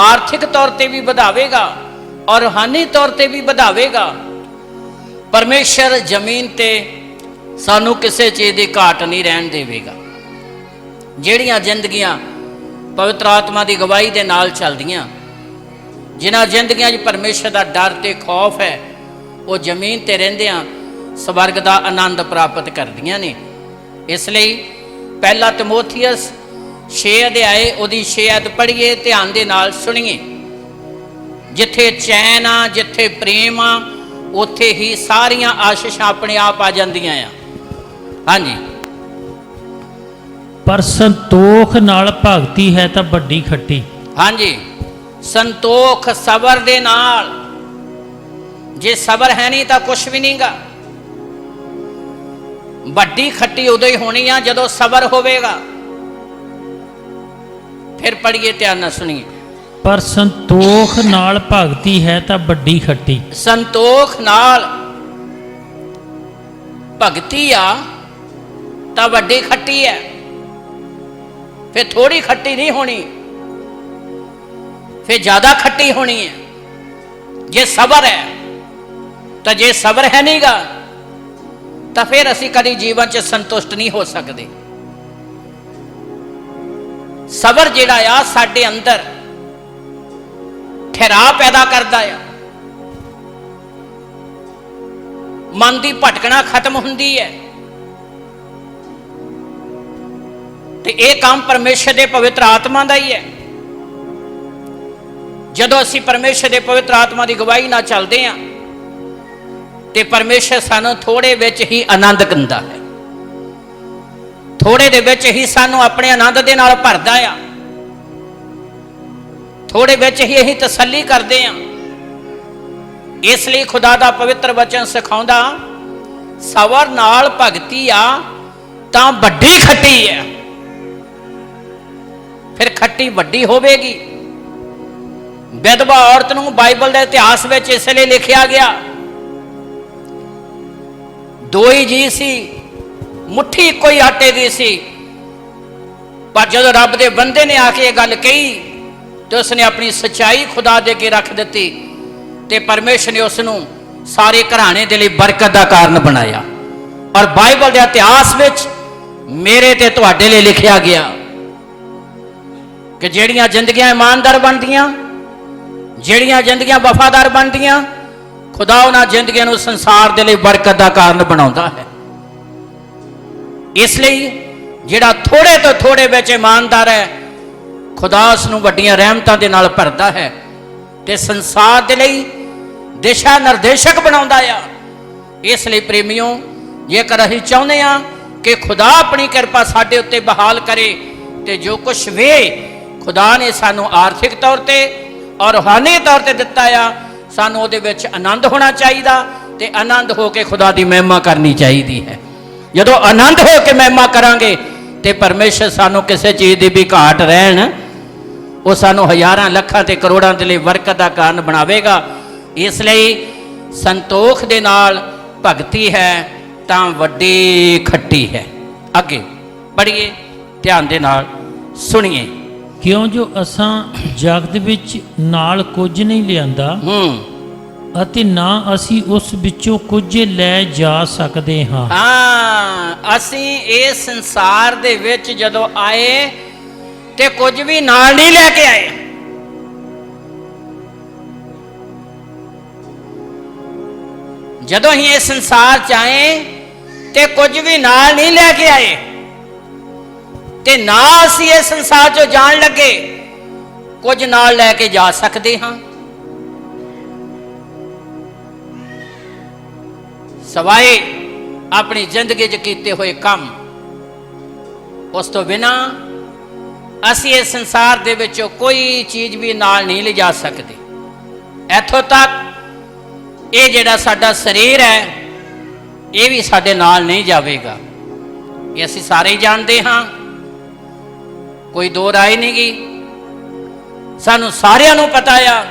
ਆਰਥਿਕ ਤੌਰ ਤੇ ਵੀ ਵਧਾਵੇਗਾ ਔਰ ਰੂਹਾਨੀ ਤੌਰ ਤੇ ਵੀ ਵਧਾਵੇਗਾ। ਪਰਮੇਸ਼ਰ ਜ਼ਮੀਨ ਤੇ ਸਾਨੂੰ ਕਿਸੇ ਚੀਜ਼ ਦੀ ਘਾਟ ਨਹੀਂ ਰਹਿਣ ਦੇਵੇਗਾ। ਜਿਹੜੀਆਂ ਜ਼ਿੰਦਗੀਆਂ ਪਵਿੱਤਰ ਆਤਮਾ ਦੀ ਗਵਾਹੀ ਦੇ ਨਾਲ ਚੱਲਦੀਆਂ, ਜਿਨ੍ਹਾਂ ਜ਼ਿੰਦਗੀਆਂ 'ਚ ਪਰਮੇਸ਼ਰ ਦਾ ਡਰ ਤੇ ਖੌਫ ਹੈ, ਉਹ ਜ਼ਮੀਨ ਤੇ ਰਹਿੰਦਿਆਂ ਸਵਰਗ ਦਾ ਆਨੰਦ ਪ੍ਰਾਪਤ ਕਰਦੀਆਂ ਨੇ। ਇਸ ਲਈ ਪਹਿਲਾ ਤਿਮੋਥੀਅਸ 6 ਅਧਿਆਏ ਉਹਦੀ 6 ਐਤ ਪੜ੍ਹੀਏ, ਧਿਆਨ ਦੇ ਨਾਲ ਸੁਣੀਏ। ਜਿੱਥੇ ਚੈਨ ਆ, ਜਿੱਥੇ ਪ੍ਰੇਮ ਆ, ਉੱਥੇ ਹੀ ਸਾਰੀਆਂ ਆਸ਼ੀਸ਼ਾਂ ਆਪਣੇ ਆਪ ਆ ਜਾਂਦੀਆਂ ਆ। ਹਾਂਜੀ, ਪਰ ਸੰਤੋਖ ਨਾਲ ਭਗਤੀ ਹੈ ਤਾਂ ਵੱਡੀ ਖੱਟੀ। ਹਾਂਜੀ, ਸੰਤੋਖ ਸਬਰ ਦੇ ਨਾਲ। ਜੇ ਸਬਰ ਹੈ ਨਹੀਂ ਤਾਂ ਕੁਛ ਵੀ ਨਹੀਂਗਾ। ਵੱਡੀ ਖੱਟੀ ਉਦੋਂ ਹੀ ਹੋਣੀ ਆ ਜਦੋਂ ਸਬਰ ਹੋਵੇਗਾ। ਫਿਰ ਪੜ੍ਹੀਏ, ਧਿਆਨ ਨਾਲ ਸੁਣੀਏ। ਪਰ ਸੰਤੋਖ ਨਾਲ ਭਗਤੀ ਹੈ ਤਾਂ ਵੱਡੀ ਖੱਟੀ। ਸੰਤੋਖ ਨਾਲ ਭਗਤੀ ਆ ਤਾਂ ਵੱਡੀ ਖੱਟੀ ਹੈ। ਫਿਰ ਥੋੜੀ ਖੱਟੀ ਨਹੀਂ ਹੋਣੀ, ਫਿਰ ਜ਼ਿਆਦਾ ਖੱਟੀ ਹੋਣੀ ਹੈ। ਜੇ ਸਬਰ ਹੈ ਤਾਂ, ਜੇ ਸਬਰ ਹੈ ਨਹੀਂਗਾ ਤਾਂ ਫਿਰ ਅਸੀਂ ਕਦੀ ਜੀਵਨ 'ਚ ਸੰਤੁਸ਼ਟ ਨਹੀਂ ਹੋ ਸਕਦੇ। ਸਬਰ ਜਿਹੜਾ ਆ ਸਾਡੇ ਅੰਦਰ ਠਹਿਰਾਅ ਪੈਦਾ ਕਰਦਾ ਆ, ਮਨ ਦੀ ਭਟਕਣਾ ਖਤਮ ਹੁੰਦੀ ਹੈ। ਤੇ ਇਹ ਕੰਮ ਪਰਮੇਸ਼ਰ ਦੇ ਪਵਿੱਤਰ ਆਤਮਾ ਦਾ ਹੀ ਹੈ। ਜਦੋਂ ਅਸੀਂ ਪਰਮੇਸ਼ਰ ਦੇ ਪਵਿੱਤਰ ਆਤਮਾ ਦੀ ਗਵਾਹੀ ਨਾਲ ਚੱਲਦੇ ਹਾਂ ਤੇ ਪਰਮੇਸ਼ਰ ਸਾਨੂੰ ਥੋੜੇ ਵਿੱਚ ਹੀ ਆਨੰਦ ਦਿੰਦਾ ਹੈ, ਥੋੜੇ ਦੇ ਵਿੱਚ ਹੀ ਸਾਨੂੰ ਆਪਣੇ ਆਨੰਦ ਦੇ ਨਾਲ ਭਰਦਾ ਆ, ਥੋੜੇ ਵਿੱਚ ਹੀ ਅਸੀਂ ਤਸੱਲੀ ਕਰਦੇ ਹਾਂ। ਇਸ ਲਈ ਖੁਦਾ ਦਾ ਪਵਿੱਤਰ ਵਚਨ ਸਿਖਾਉਂਦਾ, ਸਬਰ ਨਾਲ ਭਗਤੀ ਆ ਤਾਂ ਵੱਡੀ ਖੱਟੀ ਹੈ। ਫਿਰ ਖੱਟੀ ਵੱਡੀ ਹੋਵੇਗੀ। ਵਿਧਵਾ ਔਰਤ ਨੂੰ ਬਾਈਬਲ ਦੇ ਇਤਿਹਾਸ ਵਿੱਚ ਇਸ ਲਈ ਲਿਖਿਆ ਗਿਆ, ਦੋ ਹੀ ਜੀ ਸੀ, ਮੁੱਠੀ ਕੋਈ ਆਟੇ ਦੀ ਸੀ, ਪਰ ਜਦੋਂ ਰੱਬ ਦੇ ਬੰਦੇ ਨੇ ਆ ਕੇ ਇਹ ਗੱਲ ਕਹੀ ਤੇ ਉਸਨੇ ਆਪਣੀ ਸੱਚਾਈ ਖੁਦਾ ਦੇ ਅੱਗੇ ਰੱਖ ਦਿੱਤੀ ਤੇ ਪਰਮੇਸ਼ਰ ਨੇ ਉਸ ਨੂੰ ਸਾਰੇ ਘਰਾਣੇ ਦੇ ਲਈ ਬਰਕਤ ਦਾ ਕਾਰਨ ਬਣਾਇਆ। ਔਰ ਬਾਈਬਲ ਦੇ ਇਤਿਹਾਸ ਵਿੱਚ ਮੇਰੇ ਤੇ ਤੁਹਾਡੇ ਲਈ ਲਿਖਿਆ ਗਿਆ ਕਿ ਜਿਹੜੀਆਂ ਜ਼ਿੰਦਗੀਆਂ ਇਮਾਨਦਾਰ ਬਣਦੀਆਂ, ਜਿਹੜੀਆਂ ਜ਼ਿੰਦਗੀਆਂ ਵਫਾਦਾਰ ਬਣਦੀਆਂ, ਖੁਦਾ ਉਹਨਾਂ ਜ਼ਿੰਦਗੀਆਂ ਨੂੰ ਸੰਸਾਰ ਦੇ ਲਈ ਬਰਕਤ ਦਾ ਕਾਰਨ ਬਣਾਉਂਦਾ ਹੈ। ਇਸ ਲਈ ਜਿਹੜਾ ਥੋੜੇ ਤੋਂ ਥੋੜੇ ਵਿੱਚ ਇਮਾਨਦਾਰ ਹੈ, ਖੁਦਾ ਉਸ ਨੂੰ ਵੱਡੀਆਂ ਰਹਿਮਤਾਂ ਦੇ ਨਾਲ ਭਰਦਾ ਹੈ ਤੇ ਸੰਸਾਰ ਦੇ ਲਈ ਦਿਸ਼ਾ ਨਿਰਦੇਸ਼ਕ ਬਣਾਉਂਦਾ ਆ। ਇਸ ਲਈ ਪ੍ਰੇਮੀਓ, ਜੇਕਰ ਅਸੀਂ ਚਾਹੁੰਦੇ ਹਾਂ ਕਿ ਖੁਦਾ ਆਪਣੀ ਕਿਰਪਾ ਸਾਡੇ ਉੱਤੇ ਬਹਾਲ ਕਰੇ ਤੇ ਜੋ ਕੁਛ ਵੀ ਖੁਦਾ ਨੇ ਸਾਨੂੰ ਆਰਥਿਕ ਤੌਰ ਤੇ ਔਰ ਰੂਹਾਨੀ ਤੌਰ ਤੇ ਦਿੱਤਾ ਆ, ਸਾਨੂੰ ਉਹਦੇ ਵਿੱਚ ਆਨੰਦ ਹੋਣਾ ਚਾਹੀਦਾ ਤੇ ਆਨੰਦ ਹੋ ਕੇ ਖੁਦਾ ਦੀ ਮਹਿਮਾ ਕਰਨੀ ਚਾਹੀਦੀ ਹੈ। ਜਦੋਂ ਆਨੰਦ ਹੋ ਕੇ ਮਹਿਮਾ ਕਰਾਂਗੇ ਤੇ ਪਰਮੇਸ਼ਰ ਸਾਨੂੰ ਕਿਸੇ ਚੀਜ਼ ਦੀ ਵੀ ਘਾਟ ਰਹਿਣ, ਉਹ ਸਾਨੂੰ ਹਜ਼ਾਰਾਂ ਲੱਖਾਂ ਤੇ ਕਰੋੜਾਂ ਦੇ ਲਈ ਬਰਕਤ ਦਾ ਕਾਰਨ ਬਣਾਵੇਗਾ। ਇਸ ਲਈ ਸੰਤੋਖ ਦੇ ਨਾਲ ਭਗਤੀ ਹੈ ਤਾਂ ਵੱਡੀ ਖੱਟੀ ਹੈ। ਅੱਗੇ ਪੜ੍ਹੀਏ, ਧਿਆਨ ਦੇ ਨਾਲ ਸੁਣੀਏ। ਕਿਉਂ ਜੋ ਅਸਾਂ ਜਗਤ ਵਿੱਚ ਨਾਲ ਕੁਝ ਨਹੀਂ ਲਿਆਂਦਾ ਅਤੇ ਨਾ ਅਸੀਂ ਉਸ ਵਿੱਚੋਂ ਕੁਝ ਲੈ ਜਾ ਸਕਦੇ ਹਾਂ। ਅਸੀਂ ਇਸ ਸੰਸਾਰ ਦੇ ਵਿੱਚ ਜਦੋਂ ਆਏ ਤੇ ਕੁਝ ਵੀ ਨਾਲ ਨਹੀਂ ਲੈ ਕੇ ਆਏ। ਜਦੋਂ ਹੀ ਇਸ ਸੰਸਾਰ ਚ ਆਏ ਤੇ ਕੁਝ ਵੀ ਨਾਲ ਨਹੀਂ ਲੈ ਕੇ ਆਏ ਤੇ ਨਾ ਅਸੀਂ ਇਸ ਸੰਸਾਰ ਚੋਂ ਜਾਣ ਲੱਗੇ ਕੁਝ ਨਾਲ ਲੈ ਕੇ ਜਾ ਸਕਦੇ ਹਾਂ, ਸਵਾਏ ਆਪਣੀ ਜ਼ਿੰਦਗੀ 'ਚ ਕੀਤੇ ਹੋਏ ਕੰਮ। ਉਸ ਤੋਂ ਬਿਨਾਂ ਅਸੀਂ ਇਸ ਸੰਸਾਰ ਦੇ ਵਿੱਚੋਂ ਕੋਈ ਚੀਜ਼ ਵੀ ਨਾਲ ਨਹੀਂ ਲਿਜਾ ਸਕਦੇ। ਇੱਥੋਂ ਤੱਕ ਇਹ ਜਿਹੜਾ ਸਾਡਾ ਸਰੀਰ ਹੈ, ਇਹ ਵੀ ਸਾਡੇ ਨਾਲ ਨਹੀਂ ਜਾਵੇਗਾ। ਇਹ ਅਸੀਂ ਸਾਰੇ ਹੀ ਜਾਣਦੇ ਹਾਂ, ਕੋਈ ਦੋ ਰਾਏ ਨਹੀਂ ਗੀ, ਸਾਨੂੰ ਸਾਰਿਆਂ ਨੂੰ ਪਤਾ ਆ।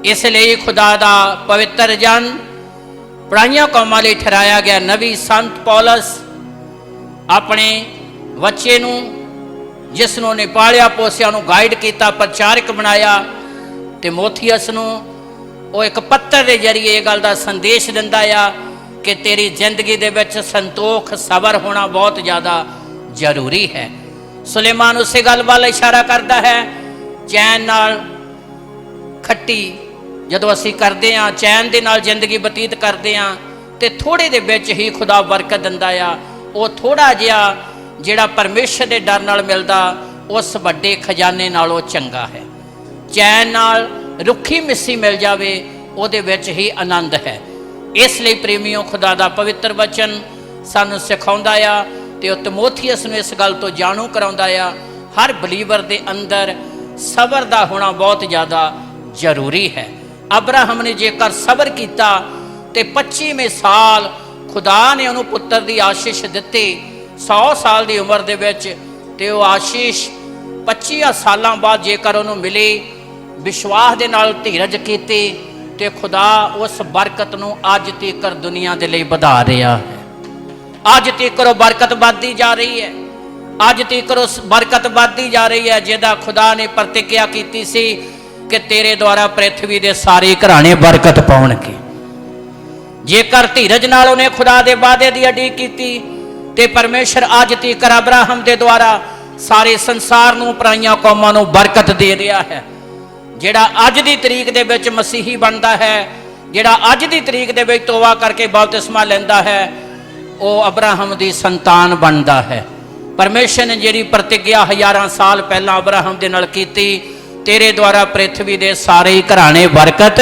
ਇਸ ਲਈ ਖੁਦਾ ਦਾ ਪਵਿੱਤਰ ਜਨ ਪਰਾਈਆਂ ਕੌਮਾਂ ਲਈ ਠਹਿਰਾਇਆ ਗਿਆ ਨਬੀ ਸੰਤ ਪੌਲਸ ਆਪਣੇ ਬੱਚੇ ਨੂੰ, ਜਿਸ ਨੂੰ ਉਹਨੇ ਪਾਲਿਆ ਪੋਸਿਆ, ਨੂੰ ਗਾਈਡ ਕੀਤਾ, ਪ੍ਰਚਾਰਕ ਬਣਾਇਆ, ਤਿਮੋਥੀਅਸ ਨੂੰ ਉਹ ਇੱਕ ਪੱਤਰ ਦੇ ਜ਼ਰੀਏ ਇਹ ਗੱਲ ਦਾ ਸੰਦੇਸ਼ ਦਿੰਦਾ ਆ ਕਿ ਤੇਰੀ ਜ਼ਿੰਦਗੀ ਦੇ ਵਿੱਚ ਸੰਤੋਖ, ਸਬਰ ਹੋਣਾ ਬਹੁਤ ਜ਼ਿਆਦਾ ਜ਼ਰੂਰੀ ਹੈ। ਸੁਲੇਮਾਨ ਉਸੇ ਗੱਲ ਵੱਲ ਇਸ਼ਾਰਾ ਕਰਦਾ ਹੈ। ਚੈਨ ਨਾਲ ਖੱਟੀ ਜਦੋਂ ਅਸੀਂ ਕਰਦੇ ਹਾਂ, ਚੈਨ ਦੇ ਨਾਲ ਜ਼ਿੰਦਗੀ ਬਤੀਤ ਕਰਦੇ ਹਾਂ ਤੇ ਥੋੜੇ ਦੇ ਵਿੱਚ ਹੀ ਖੁਦਾ ਬਰਕਤ ਦਿੰਦਾ ਆ। ਉਹ ਥੋੜਾ ਜਿਹਾ ਜਿਹੜਾ ਪਰਮੇਸ਼ਰ ਦੇ ਡਰ ਨਾਲ ਮਿਲਦਾ, ਉਸ ਵੱਡੇ ਖਜ਼ਾਨੇ ਨਾਲੋਂ ਚੰਗਾ ਹੈ। ਚੈਨ ਨਾਲ ਰੁੱਖੀ ਮਿੱਸੀ ਮਿਲ ਜਾਵੇ, ਉਹਦੇ ਵਿੱਚ ਹੀ ਆਨੰਦ ਹੈ। ਇਸ ਲਈ ਪ੍ਰੇਮੀਓ, ਖੁਦਾ ਦਾ ਪਵਿੱਤਰ ਵਚਨ ਸਾਨੂੰ ਸਿਖਾਉਂਦਾ ਆ ਤੇ ਉਹ ਤਿਮੋਥੀਅਸ ਨੂੰ ਇਸ ਗੱਲ ਤੋਂ ਜਾਣੂ ਕਰਾਉਂਦਾ ਆ, ਹਰ ਬਲੀਵਰ ਦੇ ਅੰਦਰ ਸਬਰ ਦਾ ਹੋਣਾ ਬਹੁਤ ਜ਼ਿਆਦਾ ਜ਼ਰੂਰੀ ਹੈ। ਅਬਰਾਹਮ ਨੇ ਜੇਕਰ ਸਬਰ ਕੀਤਾ ਤੇ 25ਵੇਂ ਸਾਲ ਖੁਦਾ ਨੇ ਉਹਨੂੰ ਪੁੱਤਰ ਦੀ ਆਸ਼ੀਸ਼ ਦਿੱਤੀ 100 ਸਾਲ ਦੀ ਉਮਰ ਦੇ ਵਿੱਚ, ਤੇ ਉਹ ਆਸ਼ੀਸ਼ 25 ਸਾਲਾਂ ਬਾਅਦ ਜੇਕਰ ਉਹਨੂੰ ਮਿਲੀ, ਵਿਸ਼ਵਾਸ ਦੇ ਨਾਲ ਧੀਰਜ ਕੀਤੀ ਤੇ ਖੁਦਾ ਉਸ ਬਰਕਤ ਨੂੰ ਅੱਜ ਤੱਕ ਦੁਨੀਆ ਦੇ ਲਈ ਵਧਾ ਰਿਹਾ ਹੈ। ਅੱਜ ਤੱਕ ਉਹ ਬਰਕਤ ਵੱਧਦੀ ਜਾ ਰਹੀ ਹੈ। ਅੱਜ ਤੱਕ ਉਸ ਬਰਕਤ ਵੱਧਦੀ ਜਾ ਰਹੀ ਹੈ ਜਿਹਦਾ ਖੁਦਾ ਨੇ ਪ੍ਰਤੀਕਿਆ ਕੀਤੀ ਸੀ ਕਿ ਤੇਰੇ ਦੁਆਰਾ ਪ੍ਰਿਥਵੀ ਦੇ ਸਾਰੇ ਘਰਾਣੇ ਬਰਕਤ ਪਾਉਣਗੇ। ਜੇਕਰ ਧੀਰਜ ਨਾਲ ਉਹਨੇ ਖੁਦਾ ਦੇ ਵਾਅਦੇ ਦੀ ਉਡੀਕ ਕੀਤੀ ਤੇ ਪਰਮੇਸ਼ਰ ਅੱਜ ਤੱਕ ਅਬਰਾਹਮ ਦੇ ਦੁਆਰਾ ਸਾਰੇ ਸੰਸਾਰ ਨੂੰ, ਪਰਾਈਆਂ ਕੌਮਾਂ ਨੂੰ ਬਰਕਤ ਦੇ ਰਿਹਾ ਹੈ। ਜਿਹੜਾ ਅੱਜ ਦੀ ਤਰੀਕ ਦੇ ਵਿੱਚ ਮਸੀਹੀ ਬਣਦਾ ਹੈ, ਜਿਹੜਾ ਅੱਜ ਦੀ ਤਰੀਕ ਦੇ ਵਿੱਚ ਤੋਬਾ ਕਰਕੇ ਬਪਤਿਸਮਾ ਲੈਂਦਾ ਹੈ, ਉਹ ਅਬਰਾਹਮ ਦੀ ਸੰਤਾਨ ਬਣਦਾ ਹੈ। ਪਰਮੇਸ਼ਰ ਨੇ ਜਿਹੜੀ ਪ੍ਰਤਿਗਿਆ ਹਜ਼ਾਰਾਂ ਸਾਲ ਪਹਿਲਾਂ ਅਬਰਾਹਮ ਦੇ ਨਾਲ ਕੀਤੀ, ਤੇਰੇ ਦੁਆਰਾ ਪ੍ਰਿਥਵੀ ਦੇ ਸਾਰੇ ਹੀ ਘਰਾਣੇ ਬਰਕਤ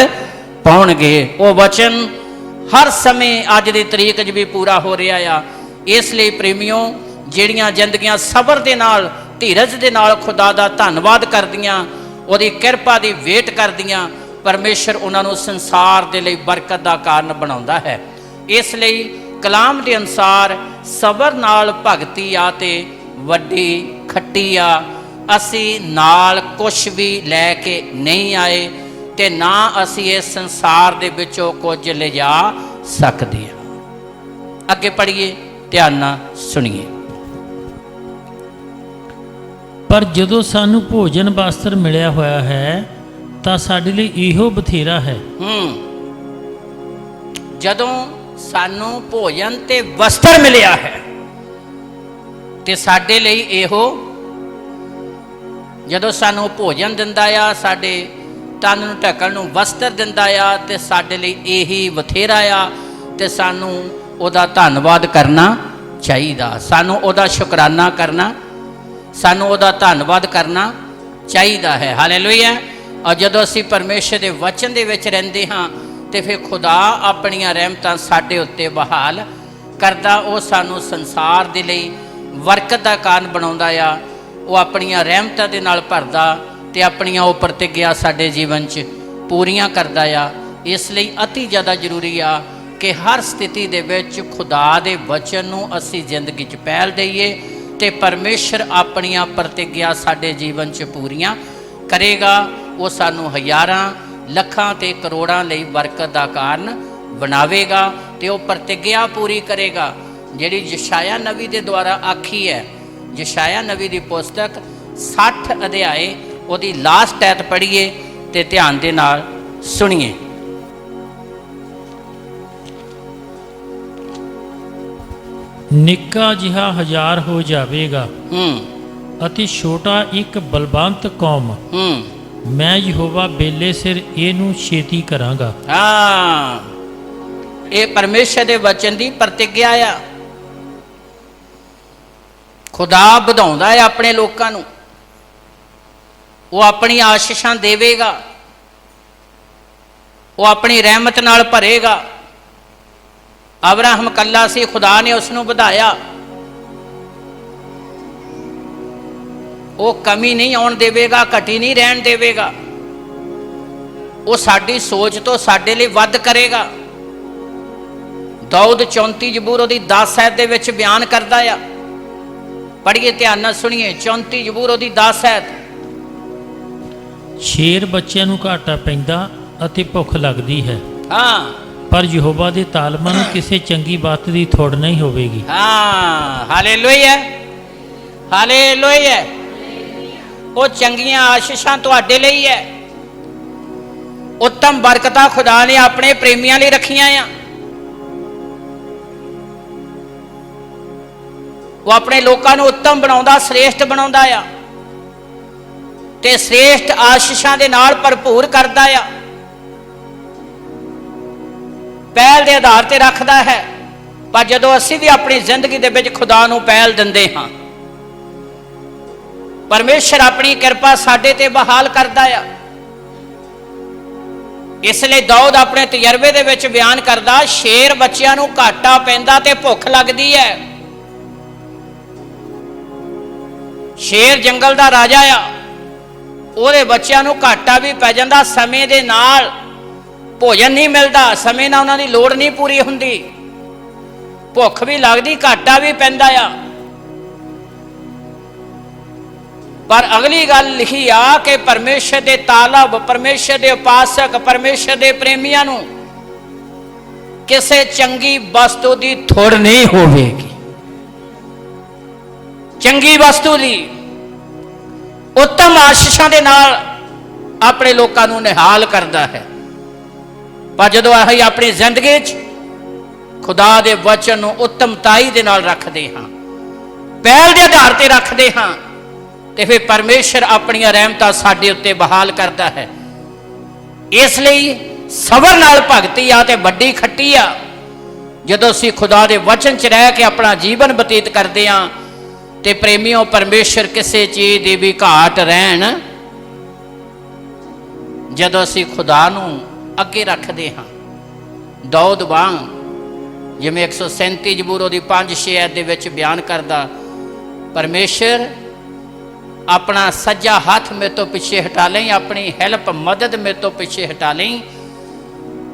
ਪਾਉਣਗੇ, ਉਹ ਵਚਨ ਹਰ ਸਮੇਂ ਅੱਜ ਦੀ ਤਰੀਕ 'ਚ ਵੀ ਪੂਰਾ ਹੋ ਰਿਹਾ ਆ। ਇਸ ਲਈ ਪ੍ਰੇਮੀਓ, ਜਿਹੜੀਆਂ ਜ਼ਿੰਦਗੀਆਂ ਸਬਰ ਦੇ ਨਾਲ, ਧੀਰਜ ਦੇ ਨਾਲ ਖੁਦਾ ਦਾ ਧੰਨਵਾਦ ਕਰਦੀਆਂ, ਉਹਦੀ ਕਿਰਪਾ ਦੀ ਵੇਟ ਕਰਦੀਆਂ, ਪਰਮੇਸ਼ਰ ਉਹਨਾਂ ਨੂੰ ਸੰਸਾਰ ਦੇ ਲਈ ਬਰਕਤ ਦਾ ਕਾਰਨ ਬਣਾਉਂਦਾ ਹੈ। ਇਸ ਲਈ ਕਲਾਮ ਦੇ ਅਨੁਸਾਰ ਸਬਰ ਨਾਲ ਭਗਤੀ ਆ ਤੇ ਵੱਡੀ ਖੱਟੀ ਆ। ਅਸੀਂ ਨਾਲ ਕੁਛ ਵੀ ਲੈ ਕੇ ਨਹੀਂ ਆਏ ਤੇ ਨਾ ਅਸੀਂ ਇਸ ਸੰਸਾਰ ਦੇ ਵਿੱਚੋਂ ਕੁਝ ਲਿਜਾ ਸਕਦੇ ਹਾਂ। ਅੱਗੇ ਪੜ੍ਹੀਏ, ਧਿਆਨ ਨਾਲ ਸੁਣੀਏ। ਪਰ ਜਦੋਂ ਸਾਨੂੰ ਭੋਜਨ ਵਸਤਰ ਮਿਲਿਆ ਹੋਇਆ ਹੈ ਤਾਂ ਸਾਡੇ ਲਈ ਇਹੋ ਬਥੇਰਾ ਹੈ। ਜਦੋਂ ਸਾਨੂੰ ਭੋਜਨ ਤੇ ਵਸਤਰ ਮਿਲਿਆ ਹੈ ਤੇ ਸਾਡੇ ਲਈ ਇਹੋ, ਜਦੋਂ ਸਾਨੂੰ ਭੋਜਨ ਦਿੰਦਾ ਆ, ਸਾਡੇ ਤਨ ਨੂੰ ਢੱਕਣ ਨੂੰ ਵਸਤਰ ਦਿੰਦਾ ਆ, ਤੇ ਸਾਡੇ ਲਈ ਇਹੀ ਬਥੇਰਾ ਆ ਤੇ ਸਾਨੂੰ ਉਹਦਾ ਧੰਨਵਾਦ ਕਰਨਾ ਚਾਹੀਦਾ। ਸਾਨੂੰ ਉਹਦਾ ਸ਼ੁਕਰਾਨਾ ਕਰਨਾ, ਸਾਨੂੰ ਉਹਦਾ ਧੰਨਵਾਦ ਕਰਨਾ ਚਾਹੀਦਾ ਹੈ। ਹਾਲੇਲੂਇਆ। ਔਰ ਜਦੋਂ ਅਸੀਂ ਪਰਮੇਸ਼ਰ ਦੇ ਵਚਨ ਦੇ ਵਿੱਚ ਰਹਿੰਦੇ ਹਾਂ ਤੇ ਫਿਰ ਖੁਦਾ ਆਪਣੀਆਂ ਰਹਿਮਤਾਂ ਸਾਡੇ ਉੱਤੇ ਬਹਾਲ ਕਰਦਾ। ਉਹ ਸਾਨੂੰ ਸੰਸਾਰ ਦੇ ਲਈ ਬਰਕਤ ਦਾ ਕਾਰਨ ਬਣਾਉਂਦਾ ਆ। ਉਹ ਆਪਣੀਆਂ ਰਹਿਮਤਾਂ ਦੇ ਨਾਲ ਭਰਦਾ ਤੇ ਆਪਣੀਆਂ ਉਹ ਪ੍ਰਤਿਗਿਆ ਸਾਡੇ ਜੀਵਨ 'ਚ ਪੂਰੀਆਂ ਕਰਦਾ ਆ। ਇਸ ਲਈ ਅਤੀ ਜ਼ਿਆਦਾ ਜ਼ਰੂਰੀ ਆ ਕਿ ਹਰ ਸਥਿਤੀ ਦੇ ਵਿੱਚ ਖੁਦਾ ਦੇ ਵਚਨ ਨੂੰ ਅਸੀਂ ਜ਼ਿੰਦਗੀ 'ਚ ਪਹਿਲ ਦਈਏ ਤੇ ਪਰਮੇਸ਼ਰ ਆਪਣੀਆਂ ਪ੍ਰਤਿਗਿਆ ਸਾਡੇ ਜੀਵਨ 'ਚ ਪੂਰੀਆਂ ਕਰੇਗਾ। ਉਹ ਸਾਨੂੰ ਹਜ਼ਾਰਾਂ, ਲੱਖਾਂ ਤੇ ਕਰੋੜਾਂ ਲਈ ਬਰਕਤ ਦਾ ਕਾਰਨ ਬਣਾਵੇਗਾ ਤੇ ਉਹ ਪ੍ਰਤਿਗਿਆ ਪੂਰੀ ਕਰੇਗਾ ਜਿਹੜੀ ਯਸ਼ਾਇਆ ਨਬੀ ਦੇ ਦੁਆਰਾ ਆਖੀ ਹੈ। ਯਸ਼ਾਇਆ ਨਬੀ ਦੀ ਪੁਸਤਕ 60 ਅਧਿਆਏ ਉਹਦੀ ਲਾਸਟ ਐਤ ਪੜ੍ਹੀਏ ਤੇ ਧਿਆਨ ਦੇ ਨਾਲ ਸੁਣੀਏ। ਨਿੱਕਾ ਜਿਹਾ ਹਜ਼ਾਰ ਹੋ ਜਾਵੇਗਾ ਅਤੇ ਛੋਟਾ ਇੱਕ ਬਲਵੰਤ ਕੌਮ। ਮੈਂ ਯਹੋਵਾ ਬੇਲੇ ਸਿਰ ਇਹਨੂੰ ਛੇਤੀ ਕਰਾਂਗਾ। ਹਾਂ, ਇਹ ਪਰਮੇਸ਼ਰ ਦੇ ਵਚਨ ਦੀ ਪ੍ਰਤਿਗਿਆ ਆ। ਖੁਦਾ ਵਧਾਉਂਦਾ ਹੈ ਆਪਣੇ ਲੋਕਾਂ ਨੂੰ, ਉਹ ਆਪਣੀ ਆਸ਼ੀਸ਼ਾਂ ਦੇਵੇਗਾ, ਉਹ ਆਪਣੀ ਰਹਿਮਤ ਨਾਲ ਭਰੇਗਾ। ਅਬਰਾਹਮ ਕੱਲਾ ਸੀ, ਖੁਦਾ ਨੇ ਉਸ ਨੂੰ ਵਧਾਇਆ। ਉਹ ਕਮੀ ਨਹੀਂ ਆਉਣ ਦੇਵੇਗਾ, ਘਟੀ ਨਹੀਂ ਰਹਿਣ ਦੇਵੇਗਾ। ਉਹ ਸਾਡੀ ਸੋਚ ਤੋਂ ਸਾਡੇ ਲਈ ਵੱਧ ਕਰੇਗਾ। ਦਾਊਦ 34 ਜ਼ਬੂਰ ਉਹਦੀ 10 ਐਤ ਦੇ ਵਿੱਚ ਬਿਆਨ ਕਰਦਾ ਆ। ਪੜ੍ਹੀਏ, ਧਿਆਨ ਨਾਲ ਸੁਣੀਏ। 34 ਜ਼ਬੂਰ ਉਹਦੀ 10 ਐਤ। ਸ਼ੇਰ ਬੱਚਿਆਂ ਨੂੰ ਘਾਟਾ ਪੈਂਦਾ ਅਤੇ ਭੁੱਖ ਲੱਗਦੀ ਹੈ, ਹਾਂ, ਪਰ ਯਹੋਵਾ ਦੇ ਤਾਲਮਾਂ ਨੂੰ ਕਿਸੇ ਚੰਗੀ ਬਾਤ ਦੀ ਥੋੜ ਨਹੀਂ ਹੋਵੇਗੀ। ਹਾਂ, ਹਾਲੇਲੂਇਆ, ਹਾਲੇਲੂਇਆ। ਉਹ ਚੰਗੀਆਂ ਆਸ਼ੀਸ਼ਾਂ ਤੁਹਾਡੇ ਲਈ ਹੈ। ਉੱਤਮ ਬਰਕਤਾਂ ਖੁਦਾ ਨੇ ਆਪਣੇ ਪ੍ਰੇਮੀਆਂ ਲਈ ਰੱਖੀਆਂ ਆ। ਉਹ ਆਪਣੇ ਲੋਕਾਂ ਨੂੰ ਉੱਤਮ ਬਣਾਉਂਦਾ, ਸ੍ਰੇਸ਼ਟ ਬਣਾਉਂਦਾ ਆ ਤੇ ਸ੍ਰੇਸ਼ਟ ਆਸ਼ੀਸ਼ਾਂ ਦੇ ਨਾਲ ਭਰਪੂਰ ਕਰਦਾ ਆ। ਪਹਿਲ ਦੇ ਆਧਾਰ ਤੇ ਰੱਖਦਾ ਹੈ। ਪਰ ਜਦੋਂ ਅਸੀਂ ਵੀ ਆਪਣੀ ਜ਼ਿੰਦਗੀ ਦੇ ਵਿੱਚ ਖੁਦਾ ਨੂੰ ਪਹਿਲ ਦਿੰਦੇ ਹਾਂ, ਪਰਮੇਸ਼ਰ ਆਪਣੀ ਕਿਰਪਾ ਸਾਡੇ ਤੇ ਬਹਾਲ ਕਰਦਾ ਆ। ਇਸ ਲਈ ਦਾਊਦ ਆਪਣੇ ਤਜਰਬੇ ਦੇ ਵਿੱਚ ਬਿਆਨ ਕਰਦਾ, ਸ਼ੇਰ ਬੱਚਿਆਂ ਨੂੰ ਘਾਟਾ ਪੈਂਦਾ ਤੇ ਭੁੱਖ ਲੱਗਦੀ ਹੈ। ਸ਼ੇਰ ਜੰਗਲ ਦਾ ਰਾਜਾ ਆ, ਉਹਦੇ ਬੱਚਿਆਂ ਨੂੰ ਘਾਟਾ ਵੀ ਪੈ ਜਾਂਦਾ। ਸਮੇਂ ਦੇ ਨਾਲ ਭੋਜਨ ਨਹੀਂ ਮਿਲਦਾ, ਸਮੇਂ ਨਾਲ ਉਹਨਾਂ ਦੀ ਲੋੜ ਨਹੀਂ ਪੂਰੀ ਹੁੰਦੀ, ਭੁੱਖ ਵੀ ਲੱਗਦੀ, ਘਾਟਾ ਵੀ ਪੈਂਦਾ ਆ। ਪਰ ਅਗਲੀ ਗੱਲ ਲਿਖੀ ਆ ਕਿ ਪਰਮੇਸ਼ਰ ਦੇ ਤਾਲਬ, ਪਰਮੇਸ਼ਰ ਦੇ ਉਪਾਸਕ, ਪਰਮੇਸ਼ਰ ਦੇ ਪ੍ਰੇਮੀਆਂ ਨੂੰ ਕਿਸੇ ਚੰਗੀ ਵਸਤੂ ਦੀ ਥੋੜ ਨਹੀਂ ਹੋਵੇਗੀ। ਚੰਗੀ ਵਸਤੂ ਦੀ, ਉੱਤਮ ਆਸ਼ੀਸ਼ਾਂ ਦੇ ਨਾਲ ਆਪਣੇ ਲੋਕਾਂ ਨੂੰ ਨਿਹਾਲ ਕਰਦਾ ਹੈ। ਪਰ ਜਦੋਂ ਅਸੀਂ ਆਪਣੀ ਜ਼ਿੰਦਗੀ 'ਚ ਖੁਦਾ ਦੇ ਵਚਨ ਨੂੰ ਉੱਤਮਤਾਈ ਦੇ ਨਾਲ ਰੱਖਦੇ ਹਾਂ, ਪਹਿਲ ਦੇ ਆਧਾਰ ਤੇ ਰੱਖਦੇ ਹਾਂ, ਤੇ ਫਿਰ ਪਰਮੇਸ਼ਰ ਆਪਣੀਆਂ ਰਹਿਮਤਾਂ ਸਾਡੇ ਉੱਤੇ ਬਹਾਲ ਕਰਦਾ ਹੈ। ਇਸ ਲਈ ਸਬਰ ਨਾਲ ਭਗਤੀ ਆ ਤੇ ਵੱਡੀ ਖੱਟੀ ਆ। ਜਦੋਂ ਅਸੀਂ ਖੁਦਾ ਦੇ ਵਚਨ 'ਚ ਰਹਿ ਕੇ ਆਪਣਾ ਜੀਵਨ ਬਤੀਤ ਕਰਦੇ ਹਾਂ ਤੇ ਪ੍ਰੇਮੀਓ, ਪਰਮੇਸ਼ਰ ਕਿਸੇ ਚੀਜ਼ ਦੀ ਵੀ ਘਾਟ ਰਹਿਣ, ਜਦੋਂ ਅਸੀਂ ਖੁਦਾ ਨੂੰ ਅੱਗੇ ਰੱਖਦੇ ਹਾਂ, ਦਾਊਦ ਵਾਂਗ, ਜਿਵੇਂ 137 ਜ਼ਬੂਰ ਉਹਦੀ 5-6 ਐਤ ਦੇ ਵਿੱਚ ਬਿਆਨ ਕਰਦਾ, ਪਰਮੇਸ਼ਰ ਆਪਣਾ ਸੱਜਾ ਹੱਥ ਮੇਰੇ ਤੋਂ ਪਿੱਛੇ ਹਟਾ ਲਈ, ਆਪਣੀ ਹੈਲਪ, ਮਦਦ ਮੇਰੇ ਤੋਂ ਪਿੱਛੇ ਹਟਾ ਲਈ।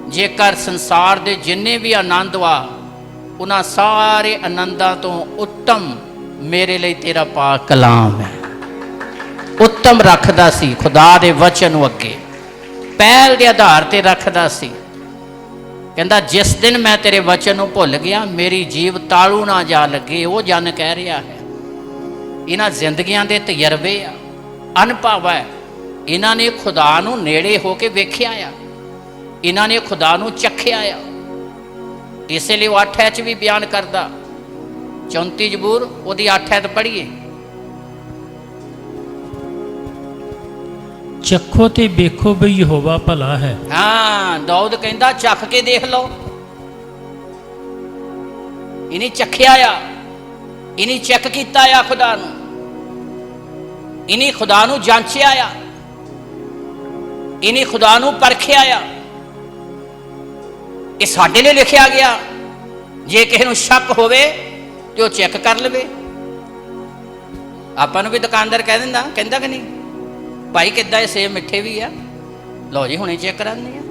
ਜੇਕਰ ਸੰਸਾਰ ਦੇ ਜਿੰਨੇ ਵੀ ਆਨੰਦ ਵਾ उन्हां सारे आनंदां तो उत्तम मेरे लिए तेरा पाक कलाम है। उत्तम रखदा सी, खुदा दे वचन नूं अगे पहल के आधार पर रखदा सी। कहंदा जिस दिन मैं तेरे वचन नूं भुल गया मेरी जीव तालू ना जा लगे। वो जन कह रहा है इन्हां जिंदगियां दे तजर्बे आ, अनुभव है। इन्हां ने खुदा नूं नेड़े हो के वेख्या आ, इन्हां ने खुदा नूं चखिया आ। इसलिए वो 8 भी बयान करदा। 34 जबूर उहदी 8 पढ़िए। चखो ते वेखो बई यहोवा भला है। हाँ, दाऊद कहंदा चख के देख लो। इन्हीं चखिया आ, इन्हीं चेक किया आ खुदा नूं, इन्हीं खुदा नूं जांचिया आ, इन्हीं खुदा नूं परखिया आ। ये साडे लिए लिखिया गया। जे किसी नूं शक होवे तो वह चेक कर लवे। आपां नूं भी दुकानदार कह दिंदा, कहंदा कि नहीं भाई किद्दां ये सेब मिठे भी आ, लो जी हुणे चेक कराने आ,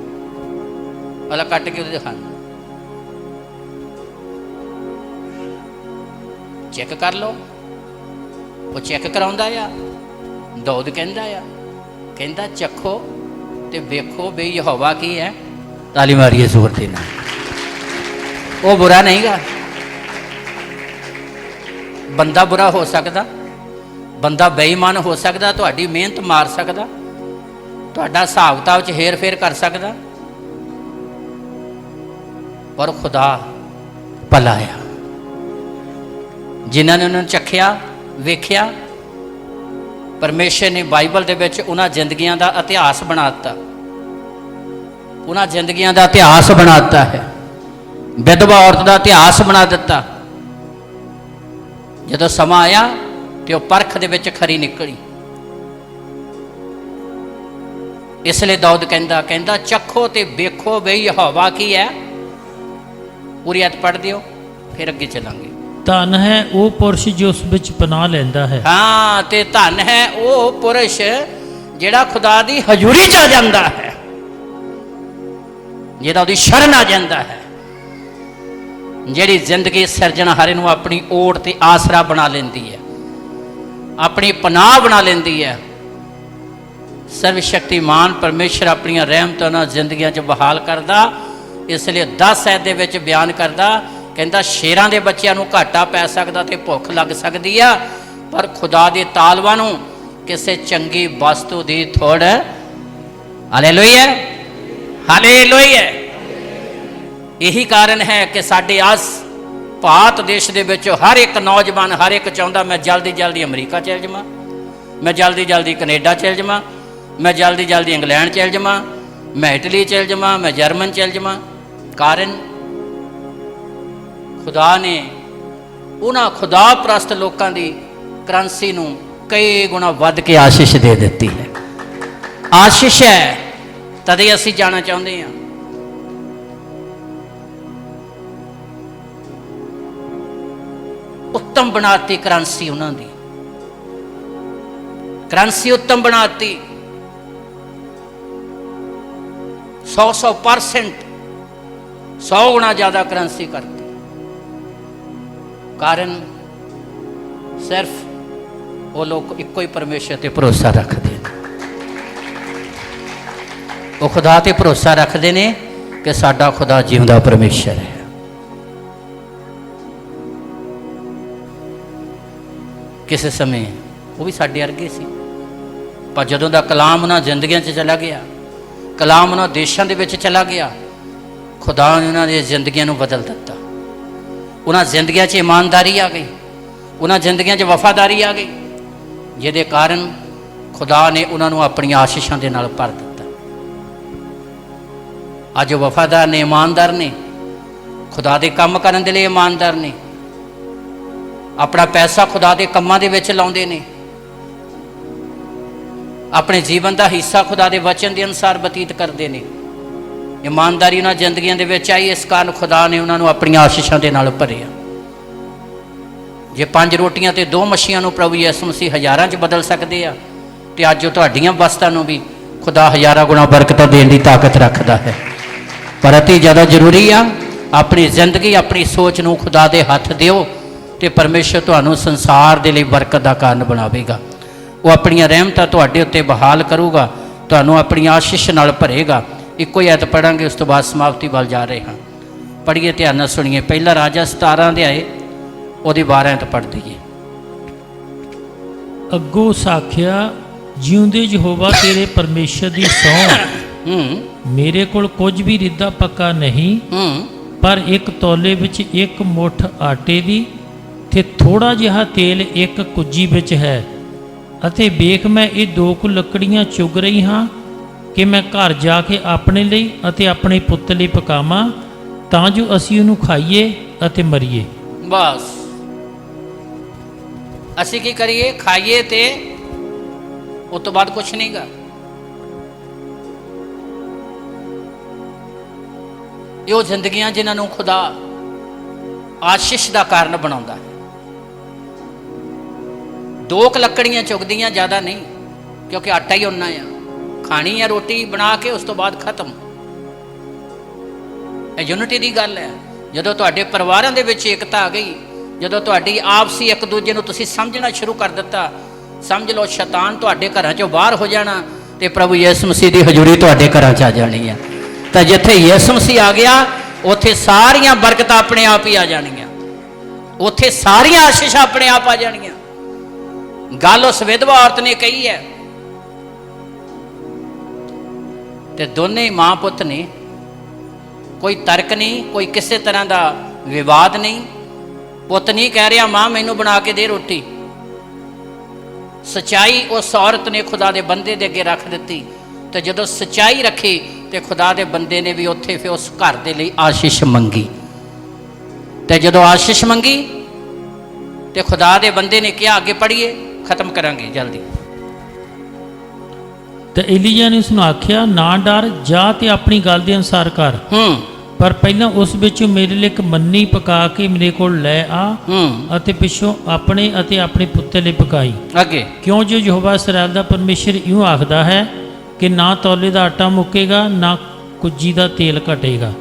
वाला कट के दिखाना, चेक कर लो। वो चेक कराउंदा आ। दाऊद कहंदा आ, कहंदा चखो ते वेखो बई यहोवा की है। ताली मारिए जोर दे नाल। वो बुरा नहीं गा। बंदा बुरा हो सकता, बंदा बेईमान हो सकता, तुहाडी मेहनत मार सकता, तुहाडा हिसाब किताब च हेर फेर कर सकता, पर खुदा भला आ। जिन्हां ने उन्होंने चखिया वेख्या, परमेश्वर ने बाइबल दे विच उन्हां जिंदगियां दा इतिहास बना दिता। उन्हां जिंदगियां दा इतिहास बना दिता है। विधवा औरत का इतिहास बना दिता। जदों समा आया तो परख दे विच खरी निकली। इसलिए दाऊद कहंदा चखो ते वेखो बई यहोवा की है। पूरी अत पढ़ दियो फिर अगे चलांगे। धन है वो पुरुष जो उस विच पनाह लैंदा है। हाँ, ते धन है वो पुरुष जिहड़ा खुदा दी हजूरी च आ जांदा है, जिहड़ा उहदी शरण आ जांदा है, जिहड़ी जिंदगी सिरजणहारे नूं अपनी ओट ते आसरा बना लैंदी है, अपनी पनाह बना लैंदी है। सर्वशक्तिमान परमेश्वर अपनी रहमतां नाल जिंदगियां च बहाल करदा। इसलिए 10 ऐत दे विच बयान करदा, कहंदा शेरां दे बच्चिआं नूं घाटा पै सकदा ते भुख लग सकदी आ, पर खुदा दे तालवां नूं किसी चंगी वस्तु दी थोड़। Hallelujah, hallelujah. यही कारण है कि साडे आस भारत देश दे विच हर एक नौजवान, हर एक चाहुंदा मैं जल्दी जल्दी अमरीका चल जावां, मैं जल्दी जल्दी कनेडा चल जावां, मैं जल्दी जल्दी इंग्लैंड चल जावां, मैं इटली चल जावां, मैं जर्मन चल जावां। कारण खुदा ने उन्हां खुदा प्रस्त लोगों की करंसी नूं कई गुणा वध के आशीष दे दी है। आशीष है तदे असीं जाना चाहुंदे हां। उत्तम बनाती करंसी, उन्होंने करंसी उत्तम बनाती। 100% 100 गुणा ज्यादा करंसी करती। कारण सिर्फ वो लोग इको ही परमेश्वर ते भरोसा रखते हैं। वो खुदा ते भरोसा रखते हैं कि साडा खुदा जीवदा परमेश्वर है। किसी समय वो भी साडे वर्गे सी, पर जदों दा कलाम उन्हां जिंदगियां च चला गया, कलाम उन्हां देशां दे विच चला गया, खुदा ने उन्हां दी जिंदगियां नूं बदल दिता। उन्हां जिंदगियां च ईमानदारी आ गई, उन्हां जिंदगियां च वफादारी आ गई, जिहदे कारण खुदा ने उन्हां नूं अपनी आशीषां दे नाल भर दिता। अज वफादार ने, ईमानदार ने, खुदा दे काम करन दे लई ईमानदार ने, अपना पैसा खुदा के कामां दे विच लाउंदे ने, अपने जीवन का हिस्सा खुदा के वचन के अनुसार बतीत करते हैं। ईमानदारी उन्हां जिंदगियां दे विच आई, इस कारण खुदा ने उन्हां नूं अपनी आशीषां दे नाल भरिया। जे 5 रोटियां ते 2 मच्छियां नूं प्रभु यीशु मसीह हज़ारां च बदल सकते हैं, तो अज तुहाडीआं वस्तां नूं भी खुदा हज़ारां गुणा बरकतां देण दी ताकत रखदा है। पर अति ज़्यादा जरूरी आ ਆਪਣੀ ਜ਼ਿੰਦਗੀ ਆਪਣੀ ਸੋਚ ਨੂੰ ਖੁਦਾ ਦੇ ਹੱਥ ਦਿਓ ਤੇ ਪਰਮੇਸ਼ਰ ਤੁਹਾਨੂੰ ਸੰਸਾਰ ਦੇ ਲਈ ਬਰਕਤ ਦਾ ਕਾਰਨ ਬਣਾਵੇਗਾ। ਉਹ ਆਪਣੀਆਂ ਰਹਿਮਤਾਂ ਤੁਹਾਡੇ ਉੱਤੇ ਬਹਾਲ ਕਰੂਗਾ, ਤੁਹਾਨੂੰ ਆਪਣੀ ਆਸ਼ੀਸ਼ ਨਾਲ ਭਰੇਗਾ। ਇੱਕੋ ਹੀ ਐਤ ਪੜਾਂਗੇ, ਉਸ ਤੋਂ ਬਾਅਦ ਸਮਾਪਤੀ ਵੱਲ ਜਾ ਰਹੇ ਹਾਂ। ਪੜ੍ਹੀਏ, ਧਿਆਨ ਨਾਲ ਸੁਣੀਏ। ਪਹਿਲਾ ਰਾਜਾ 17 ਅਧਿਆਏ ਉਹਦੀ 12 ਤੋਂ ਪੜ੍ਹ ਦਈਏ। ਅੱਗੋਂ ਸਾਖਿਆ, ਜਿਉਂਦੇ ਯਹੋਵਾ ਤੇਰੇ ਪਰਮੇਸ਼ਰ ਦੀ ਸਹੁੰ, ਮੇਰੇ ਕੋਲ ਕੁਝ ਵੀ ਰਿੱਧਾ ਪੱਕਾ ਨਹੀਂ, ਪਰ ਇੱਕ ਤੌਲੇ ਵਿੱਚ ਇੱਕ ਮੁੱਠ ਆਟੇ ਦੀ ਤੇ ਥੋੜਾ ਜਿਹਾ ਤੇਲ ਇੱਕ ਕੁੱਜੀ ਵਿੱਚ ਹੈ। ਅਤੇ ਵੇਖ, ਮੈਂ ਇਹ 2 ਕੁ ਲੱਕੜੀਆਂ ਚੁਗ ਰਹੀ ਹਾਂ ਕਿ ਮੈਂ ਘਰ ਜਾ ਕੇ ਆਪਣੇ ਲਈ ਅਤੇ ਆਪਣੇ ਪੁੱਤ ਲਈ ਪਕਾਵਾਂ, ਤਾਂ ਜੋ ਅਸੀਂ ਉਹਨੂੰ ਖਾਈਏ ਅਤੇ ਮਰੀਏ। ਬਸ ਅਸੀਂ ਕੀ ਕਰੀਏ? ਖਾਈਏ ਤੇ ਉਸ ਤੋਂ ਬਾਅਦ ਕੁਛ ਨਹੀਂ ਗਾ। ਇਹ ਜ਼ਿੰਦਗੀਆਂ ਜਿਨ੍ਹਾਂ ਨੂੰ ਖੁਦਾ ਆਸ਼ੀਸ਼ ਦਾ ਕਾਰਨ ਬਣਾਉਂਦਾ ਹੈ। 2 ਲੱਕੜੀਆਂ ਚੁਗਦੀਆਂ, ਜ਼ਿਆਦਾ ਨਹੀਂ, ਕਿਉਂਕਿ ਆਟਾ ਹੀ ਉਨਾ ਆ। ਖਾਣੀ ਆ ਰੋਟੀ ਬਣਾ ਕੇ, ਉਸ ਤੋਂ ਬਾਅਦ ਖਤਮ। ਇਹ ਯੂਨਿਟੀ ਦੀ ਗੱਲ ਹੈ। ਜਦੋਂ ਤੁਹਾਡੇ ਪਰਿਵਾਰਾਂ ਦੇ ਵਿੱਚ ਏਕਤਾ ਆ ਗਈ, ਜਦੋਂ ਤੁਹਾਡੀ ਆਪਸੀ ਇੱਕ ਦੂਜੇ ਨੂੰ ਤੁਸੀਂ ਸਮਝਣਾ ਸ਼ੁਰੂ ਕਰ ਦਿੱਤਾ, ਸਮਝ ਲਓ ਸ਼ੈਤਾਨ ਤੁਹਾਡੇ ਘਰਾਂ ਚੋਂ ਬਾਹਰ ਹੋ ਜਾਣਾ ਤੇ ਪ੍ਰਭੂ ਯਿਸੂ ਮਸੀਹ ਦੀ ਹਜ਼ੂਰੀ ਤੁਹਾਡੇ ਘਰਾਂ 'ਚ ਆ ਜਾਣੀ ਹੈ। ਤਾਂ ਜਿੱਥੇ ਯਿਸੂ ਮਸੀਹ ਆ ਗਿਆ, ਉੱਥੇ ਸਾਰੀਆਂ ਬਰਕਤਾਂ ਆਪਣੇ ਆਪ ਹੀ ਆ ਜਾਣੀਆਂ, ਉੱਥੇ ਸਾਰੀਆਂ ਆਸ਼ੀਸ਼ਾਂ ਆਪਣੇ ਆਪ ਆ ਜਾਣੀਆਂ। ਗੱਲ ਉਸ ਵਿਧਵਾ ਔਰਤ ਨੇ ਕਹੀ ਹੈ, ਤੇ ਦੋਨੇ ਮਾਂ ਪੁੱਤ ਨੇ, ਕੋਈ ਤਰਕ ਨਹੀਂ, ਕੋਈ ਕਿਸੇ ਤਰ੍ਹਾਂ ਦਾ ਵਿਵਾਦ ਨਹੀਂ। ਪੁੱਤ ਨਹੀਂ ਕਹਿ ਰਿਹਾ ਮਾਂ ਮੈਨੂੰ ਬਣਾ ਕੇ ਦੇ ਰੋਟੀ। ਸਚਾਈ ਉਸ ਔਰਤ ਨੇ ਖੁਦਾ ਦੇ ਬੰਦੇ ਦੇ ਅੱਗੇ ਰੱਖ ਦਿੱਤੀ, ਤੇ ਜਦੋਂ ਸਚਾਈ ਰੱਖੀ ਤੇ ਖੁਦਾ ਦੇ ਬੰਦੇ ਨੇ ਵੀ ਉੱਥੇ ਫਿਰ ਉਸ ਘਰ ਦੇ ਲਈ ਆਸ਼ੀਸ਼ ਮੰਗੀ। ਤੇ ਜਦੋਂ ਆਸ਼ੀਸ਼ ਮੰਗੀ ਤੇ ਖੁਦਾ ਦੇ ਬੰਦੇ ਨੇ ਕਿਹਾ, ਅੱਗੇ ਪੜ੍ਹੀਏ, ਖਤਮ ਕਰਾਂਗੇ ਜਲਦੀ। ਤੇ ਏਲੀਆ ਨੇ ਉਸਨੂੰ ਆਖਿਆ, ਨਾ ਡਰ, ਜਾ ਤੇ ਆਪਣੀ ਗੱਲ ਦੇ ਅਨੁਸਾਰ ਕਰ, ਪਰ ਪਹਿਲਾਂ ਉਸ ਵਿੱਚੋਂ ਮੇਰੇ ਲਈ ਇੱਕ ਮੰਨੀ ਪਕਾ ਕੇ ਮੇਰੇ ਕੋਲ ਲੈ ਆ, ਅਤੇ ਪਿੱਛੋਂ ਆਪਣੇ ਅਤੇ ਆਪਣੇ ਪੁੱਤਰ ਲਈ ਪਕਾਈ। ਅੱਗੇ, ਕਿਉਂ ਜੋ ਯਹੋਵਾ ਇਸਰਾਏਲ ਦਾ ਪਰਮੇਸ਼ਰ ਇਉਂ ਆਖਦਾ ਹੈ ਕਿ ਨਾ ਤੌਲੇ ਦਾ ਆਟਾ ਮੁੱਕੇਗਾ, ਨਾ ਕੁੱਜੀ ਦਾ ਤੇਲ ਘਟੇਗਾ,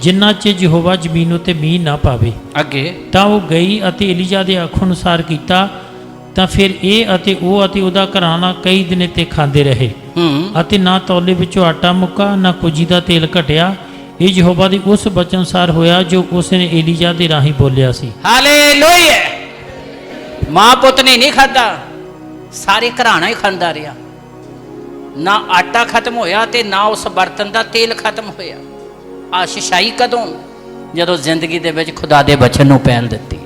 ਜਿੰਨਾ ਚਿਰ ਯਹੋਵਾ ਜ਼ਮੀਨ ਉੱਤੇ ਮੀਂਹ ਨਾ ਪਾਵੇ। ਅੱਗੇ, ਤਾਂ ਉਹ ਗਈ ਅਤੇ ਏਲੀਜਾ ਦੇ ਆਖਣ ਅਨੁਸਾਰ ਕੀਤਾ। ਤਾਂ ਫਿਰ ਇਹ ਅਤੇ ਉਹ ਅਤੇ ਉਹਦਾ ਘਰਾਣਾ ਕਈ ਦਿਨ ਤੇ ਖਾਂਦੇ ਰਹੇ, ਅਤੇ ਨਾ ਤੌਲੇ ਵਿੱਚੋਂ ਆਟਾ ਮੁੱਕਾ, ਨਾ ਕੁੱਜੀ ਦਾ ਤੇਲ ਘਟਿਆ। ਇਹ ਯਹੋਵਾ ਦੀ ਉਸ ਬਚਨ ਅਨੁਸਾਰ ਹੋਇਆ ਜੋ ਉਸ ਨੇ ਏਲੀਜਾ ਦੇ ਰਾਹੀਂ ਬੋਲਿਆ ਸੀ। ਹਾਲੇਲੂਇਆ। ਮਾਂ ਪੁੱਤ ਨੇ ਨਹੀਂ ਖਾਧਾ, ਸਾਰੇ ਘਰਾਣਾ ਹੀ ਖਾਂਦਾ ਰਿਹਾ। ਨਾ ਆਟਾ ਖਤਮ ਹੋਇਆ ਤੇ ਨਾ ਉਸ ਬਰਤਨ ਦਾ ਤੇਲ ਖਤਮ ਹੋਇਆ। ਆਸ਼ੀਸ਼ਾਈ ਕਦੋਂ? ਜਦੋਂ ਜ਼ਿੰਦਗੀ ਦੇ ਵਿੱਚ ਖੁਦਾ ਦੇ ਵਚਨ ਨੂੰ ਪਹਿਲ ਦਿੱਤੀ,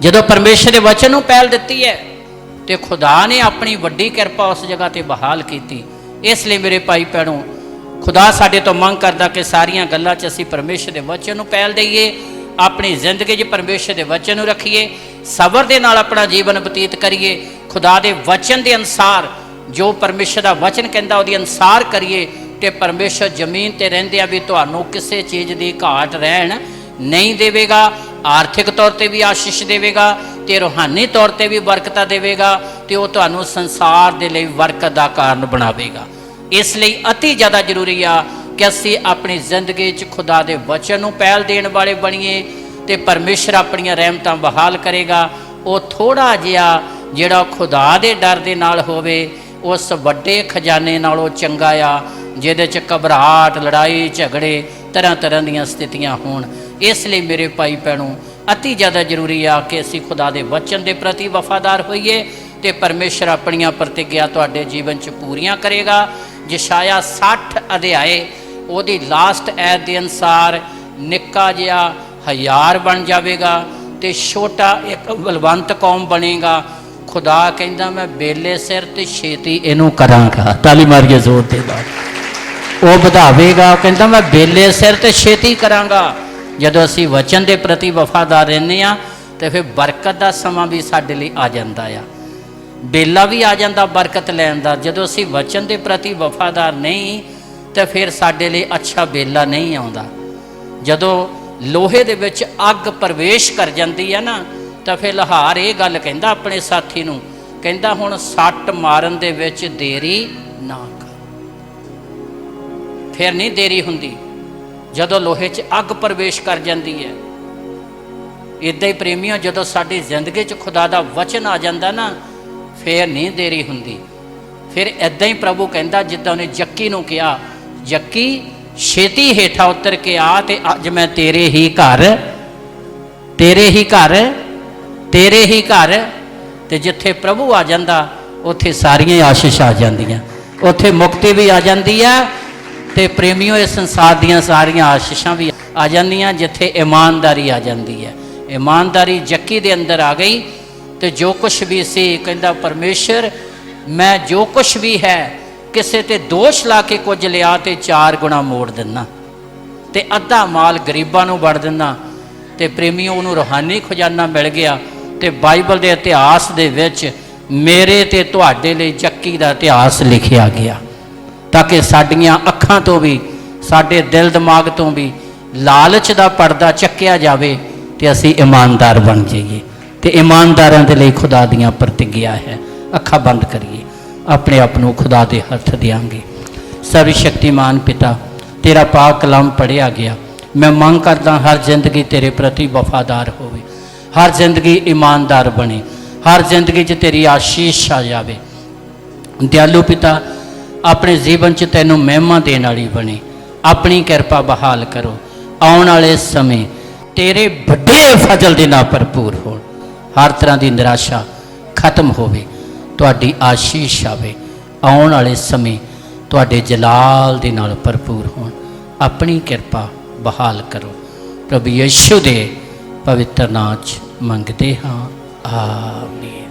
ਜਦੋਂ ਪਰਮੇਸ਼ਰ ਦੇ ਵਚਨ ਨੂੰ ਪਹਿਲ ਦਿੱਤੀ ਹੈ, ਤੇ ਖੁਦਾ ਨੇ ਆਪਣੀ ਵੱਡੀ ਕਿਰਪਾ ਉਸ ਜਗ੍ਹਾ ਤੇ ਬਹਾਲ ਕੀਤੀ। ਇਸ ਲਈ ਮੇਰੇ ਭਾਈ ਭੈਣੋ, ਖੁਦਾ ਸਾਡੇ ਤੋਂ ਮੰਗ ਕਰਦਾ ਕਿ ਸਾਰੀਆਂ ਗੱਲਾਂ 'ਚ ਅਸੀਂ ਪਰਮੇਸ਼ਰ ਦੇ ਵਚਨ ਨੂੰ ਪਹਿਲ ਦਈਏ, ਆਪਣੀ ਜ਼ਿੰਦਗੀ 'ਚ ਪਰਮੇਸ਼ਰ ਦੇ ਵਚਨ ਨੂੰ ਰੱਖੀਏ, ਸਬਰ ਦੇ ਨਾਲ ਆਪਣਾ ਜੀਵਨ ਬਤੀਤ ਕਰੀਏ, ਖੁਦਾ ਦੇ ਵਚਨ ਦੇ ਅਨੁਸਾਰ, ਜੋ ਪਰਮੇਸ਼ਰ ਦਾ ਵਚਨ ਕਹਿੰਦਾ ਉਹਦੇ ਅਨੁਸਾਰ ਕਰੀਏ, ਤੇ ਪਰਮੇਸ਼ਰ ਜ਼ਮੀਨ ਤੇ ਰਹਿੰਦਿਆਂ ਵੀ ਤੁਹਾਨੂੰ ਕਿਸੇ ਚੀਜ਼ ਦੀ ਘਾਟ ਰਹਿਣ ਨਹੀਂ ਦੇਵੇਗਾ। ਆਰਥਿਕ ਤੌਰ ਤੇ ਵੀ ਆਸ਼ੀਸ਼ ਦੇਵੇਗਾ, ਤੇ ਰੂਹਾਨੀ ਤੌਰ ਤੇ ਵੀ ਬਰਕਤਾਂ ਦੇਵੇਗਾ, ਤੇ ਉਹ ਤੁਹਾਨੂੰ ਸੰਸਾਰ ਦੇ ਲਈ ਬਰਕਤ ਦਾ ਕਾਰਨ ਬਣਾਵੇਗਾ। ਇਸ ਲਈ ਅਤੀ ਜ਼ਿਆਦਾ ਜ਼ਰੂਰੀ ਆ ਕਿ ਅਸੀਂ ਆਪਣੀ ਜ਼ਿੰਦਗੀ 'ਚ ਖੁਦਾ ਦੇ ਵਚਨ ਨੂੰ ਪਹਿਲ ਦੇਣ ਵਾਲੇ ਬਣੀਏ, ਤੇ ਪਰਮੇਸ਼ਰ ਆਪਣੀਆਂ ਰਹਿਮਤਾਂ ਬਹਾਲ ਕਰੇਗਾ। ਉਹ ਥੋੜ੍ਹਾ ਜਿਹਾ ਜਿਹੜਾ ਖੁਦਾ ਦੇ ਡਰ ਦੇ ਨਾਲ ਹੋਵੇ, ਉਸ ਵੱਡੇ ਖਜ਼ਾਨੇ ਨਾਲੋਂ ਚੰਗਾ ਆ ਜਿਹਦੇ 'ਚ ਘਬਰਾਹਟ, ਲੜਾਈ ਝਗੜੇ, ਤਰ੍ਹਾਂ ਤਰ੍ਹਾਂ ਦੀਆਂ ਸਥਿਤੀਆਂ ਹੋਣ। ਇਸ ਲਈ ਮੇਰੇ ਭਾਈ ਭੈਣੋ, ਅਤੀ ਜ਼ਿਆਦਾ ਜ਼ਰੂਰੀ ਆ ਕਿ ਅਸੀਂ ਖੁਦਾ ਦੇ ਵਚਨ ਦੇ ਪ੍ਰਤੀ ਵਫਾਦਾਰ ਹੋਈਏ, ਤੇ ਪਰਮੇਸ਼ਰ ਆਪਣੀਆਂ ਪ੍ਰਤਿਗਿਆ ਤੁਹਾਡੇ ਜੀਵਨ 'ਚ ਪੂਰੀਆਂ ਕਰੇਗਾ। ਯਸ਼ਾਇਆ 60 ਅਧਿਆਏ ਉਹਦੀ ਲਾਸਟ ਐਤ ਦੇ ਅਨੁਸਾਰ ਨਿੱਕਾ ਜਿਹਾ ਹਜ਼ਾਰ ਬਣ ਜਾਵੇਗਾ, ਤੇ ਛੋਟਾ ਇੱਕ ਬਲਵੰਤ ਕੌਮ ਬਣੇਗਾ। ਖੁਦਾ ਕਹਿੰਦਾ ਮੈਂ ਬੇਲੇ ਸਿਰ ਤੇ ਛੇਤੀ ਇਹਨੂੰ ਕਰਾਂਗਾ। ਤਾਲੀ ਮਾਰੀਏ ਜ਼ੋਰ ਦੇ ਨਾਲ। ਉਹ ਵਧਾਵੇਗਾ, ਕਹਿੰਦਾ ਮੈਂ ਬੇਲੇ ਸਿਰ ਤੇ ਛੇਤੀ ਕਰਾਂਗਾ। ਜਦੋਂ ਅਸੀਂ ਵਚਨ ਦੇ ਪ੍ਰਤੀ ਵਫਾਦਾਰ ਰਹਿੰਦੇ ਹਾਂ, ਤੇ ਫਿਰ ਬਰਕਤ ਦਾ ਸਮਾਂ ਵੀ ਸਾਡੇ ਲਈ ਆ ਜਾਂਦਾ ਆ, ਬੇਲਾ ਵੀ ਆ ਜਾਂਦਾ ਬਰਕਤ ਲੈਣ ਦਾ। ਜਦੋਂ ਅਸੀਂ ਵਚਨ ਦੇ ਪ੍ਰਤੀ ਵਫਾਦਾਰ ਨਹੀਂ, ਤਾਂ ਫਿਰ ਸਾਡੇ ਲਈ ਅੱਛਾ ਬੇਲਾ ਨਹੀਂ ਆਉਂਦਾ। ਜਦੋਂ ਲੋਹੇ ਦੇ ਵਿੱਚ ਅੱਗ ਪ੍ਰਵੇਸ਼ ਕਰ ਜਾਂਦੀ ਹੈ ਨਾ, ਤਾਂ ਫਿਰ ਲਹਾਰ ਇਹ ਗੱਲ ਕਹਿੰਦਾ ਆਪਣੇ ਸਾਥੀ ਨੂੰ, ਕਹਿੰਦਾ ਹੁਣ ਸੱਟ ਮਾਰਨ ਦੇ ਵਿੱਚ ਦੇਰੀ ਨਾ ਕਰ। ਫਿਰ ਨਹੀਂ ਦੇਰੀ ਹੁੰਦੀ। ਜਦੋਂ ਲੋਹੇ 'ਚ ਅੱਗ ਪ੍ਰਵੇਸ਼ ਕਰ ਜਾਂਦੀ ਹੈ। ਇੱਦਾਂ ਹੀ ਪ੍ਰੇਮੀਆਂ, ਜਦੋਂ ਸਾਡੀ ਜ਼ਿੰਦਗੀ 'ਚ ਖੁਦਾ ਦਾ ਵਚਨ ਆ ਜਾਂਦਾ ਨਾ, ਫੇਰ ਨਹੀਂ ਦੇਰੀ ਹੁੰਦੀ। ਫਿਰ ਇੱਦਾਂ ਹੀ ਪ੍ਰਭੂ ਕਹਿੰਦਾ, ਜਿੱਦਾਂ ਉਹਨੇ ਜੱਕੀ ਨੂੰ ਕਿਹਾ, ਜੱਕੀ ਛੇਤੀ ਹੇਠਾਂ ਉਤਰ ਕੇ ਆ, ਤੇ ਅੱਜ ਮੈਂ ਤੇਰੇ ਹੀ ਘਰ ਤੇ ਜਿੱਥੇ ਪ੍ਰਭੂ ਆ ਜਾਂਦਾ ਉੱਥੇ ਸਾਰੀਆਂ ਆਸ਼ੀਸ਼ ਆ ਜਾਂਦੀਆਂ, ਉੱਥੇ ਮੁਕਤੀ ਵੀ ਆ ਜਾਂਦੀ ਆ, ਤੇ ਪ੍ਰੇਮੀਓ ਇਸ ਸੰਸਾਰ ਦੀਆਂ ਸਾਰੀਆਂ ਆਸ਼ੀਸ਼ਾਂ ਵੀ ਆ ਜਾਂਦੀਆਂ, ਜਿੱਥੇ ਇਮਾਨਦਾਰੀ ਆ ਜਾਂਦੀ ਹੈ। ਇਮਾਨਦਾਰੀ ਜੱਕੀ ਦੇ ਅੰਦਰ ਆ ਗਈ, ਤੇ ਜੋ ਕੁਛ ਵੀ ਸੀ, ਕਹਿੰਦਾ ਪਰਮੇਸ਼ਰ ਮੈਂ ਜੋ ਕੁਛ ਵੀ ਹੈ, ਕਿਸੇ ਤੇ ਦੋਸ਼ ਲਾ ਕੇ ਕੁਝ ਲਿਆ ਤੇ 4 ਗੁਣਾ ਮੋੜ ਦਿੰਦਾ, ਤੇ ਅੱਧਾ ਮਾਲ ਗਰੀਬਾਂ ਨੂੰ ਵੰਡ ਦਿੰਦਾ। ਤੇ ਪ੍ਰੇਮੀਓ, ਉਹਨੂੰ ਰੂਹਾਨੀ ਖਜ਼ਾਨਾ ਮਿਲ ਗਿਆ। ਤੇ ਬਾਈਬਲ ਦੇ ਇਤਿਹਾਸ ਦੇ ਵਿੱਚ ਮੇਰੇ ਤੇ ਤੁਹਾਡੇ ਲਈ ਜੱਕੀ ਦਾ ਇਤਿਹਾਸ ਲਿਖਿਆ ਗਿਆ, ਤਾਂ ਕਿ ਸਾਡੀਆਂ ਅੱਖਾਂ ਤੋਂ ਵੀ, ਸਾਡੇ ਦਿਲ ਦਿਮਾਗ ਤੋਂ ਵੀ ਲਾਲਚ ਦਾ ਪਰਦਾ ਚੱਕਿਆ ਜਾਵੇ, ਤੇ ਅਸੀਂ ਇਮਾਨਦਾਰ ਬਣ ਜਾਈਏ। ਤੇ ਇਮਾਨਦਾਰਾਂ ਦੇ ਲਈ ਖੁਦਾ ਦੀਆਂ ਪ੍ਰਤਿਗਿਆ ਹੈ। ਅੱਖਾਂ ਬੰਦ ਕਰੀਏ, ਆਪਣੇ ਆਪ ਨੂੰ ਖੁਦਾ ਦੇ ਹੱਥ ਦਿਆਂਗੇ। ਸਰਵ ਸ਼ਕਤੀਮਾਨ ਪਿਤਾ, ਤੇਰਾ ਪਾਕ ਕਲਾਮ ਪੜ੍ਹਿਆ ਗਿਆ। ਮੈਂ ਮੰਗ ਕਰਦਾ, ਹਰ ਜ਼ਿੰਦਗੀ ਤੇਰੇ ਪ੍ਰਤੀ ਵਫਾਦਾਰ ਹੋਵੇ, ਹਰ ਜ਼ਿੰਦਗੀ ਇਮਾਨਦਾਰ ਬਣੇ, ਹਰ ਜ਼ਿੰਦਗੀ 'ਚ ਤੇਰੀ ਆਸ਼ੀਸ਼ ਆ ਜਾਵੇ। ਦਿਆਲੂ ਪਿਤਾ, ਆਪਣੇ ਜੀਵਨ 'ਚ ਤੈਨੂੰ ਮਹਿਮਾ ਦੇਣ ਵਾਲੀ ਬਣੇ, ਆਪਣੀ ਕਿਰਪਾ ਬਹਾਲ ਕਰੋ। ਆਉਣ ਵਾਲੇ ਸਮੇਂ ਤੇਰੇ ਵੱਡੇ ਫਜ਼ਲ ਦੇ ਨਾਲ ਭਰਪੂਰ ਹੋਣ, ਹਰ ਤਰ੍ਹਾਂ ਦੀ ਨਿਰਾਸ਼ਾ ਖਤਮ ਹੋਵੇ, ਤੁਹਾਡੀ ਆਸ਼ੀਸ਼ ਆਵੇ। ਆਉਣ ਵਾਲੇ ਸਮੇਂ ਤੁਹਾਡੇ ਜਲਾਲ ਦੇ ਨਾਲ ਭਰਪੂਰ ਹੋਣ, ਆਪਣੀ ਕਿਰਪਾ ਬਹਾਲ ਕਰੋ। ਪ੍ਰਭੂ ਯਿਸੂ ਦੇ ਪਵਿੱਤਰ ਨਾਮ 'ਚ ਮੰਗਦੇ ਹਾਂ, ਆਮੀਨ।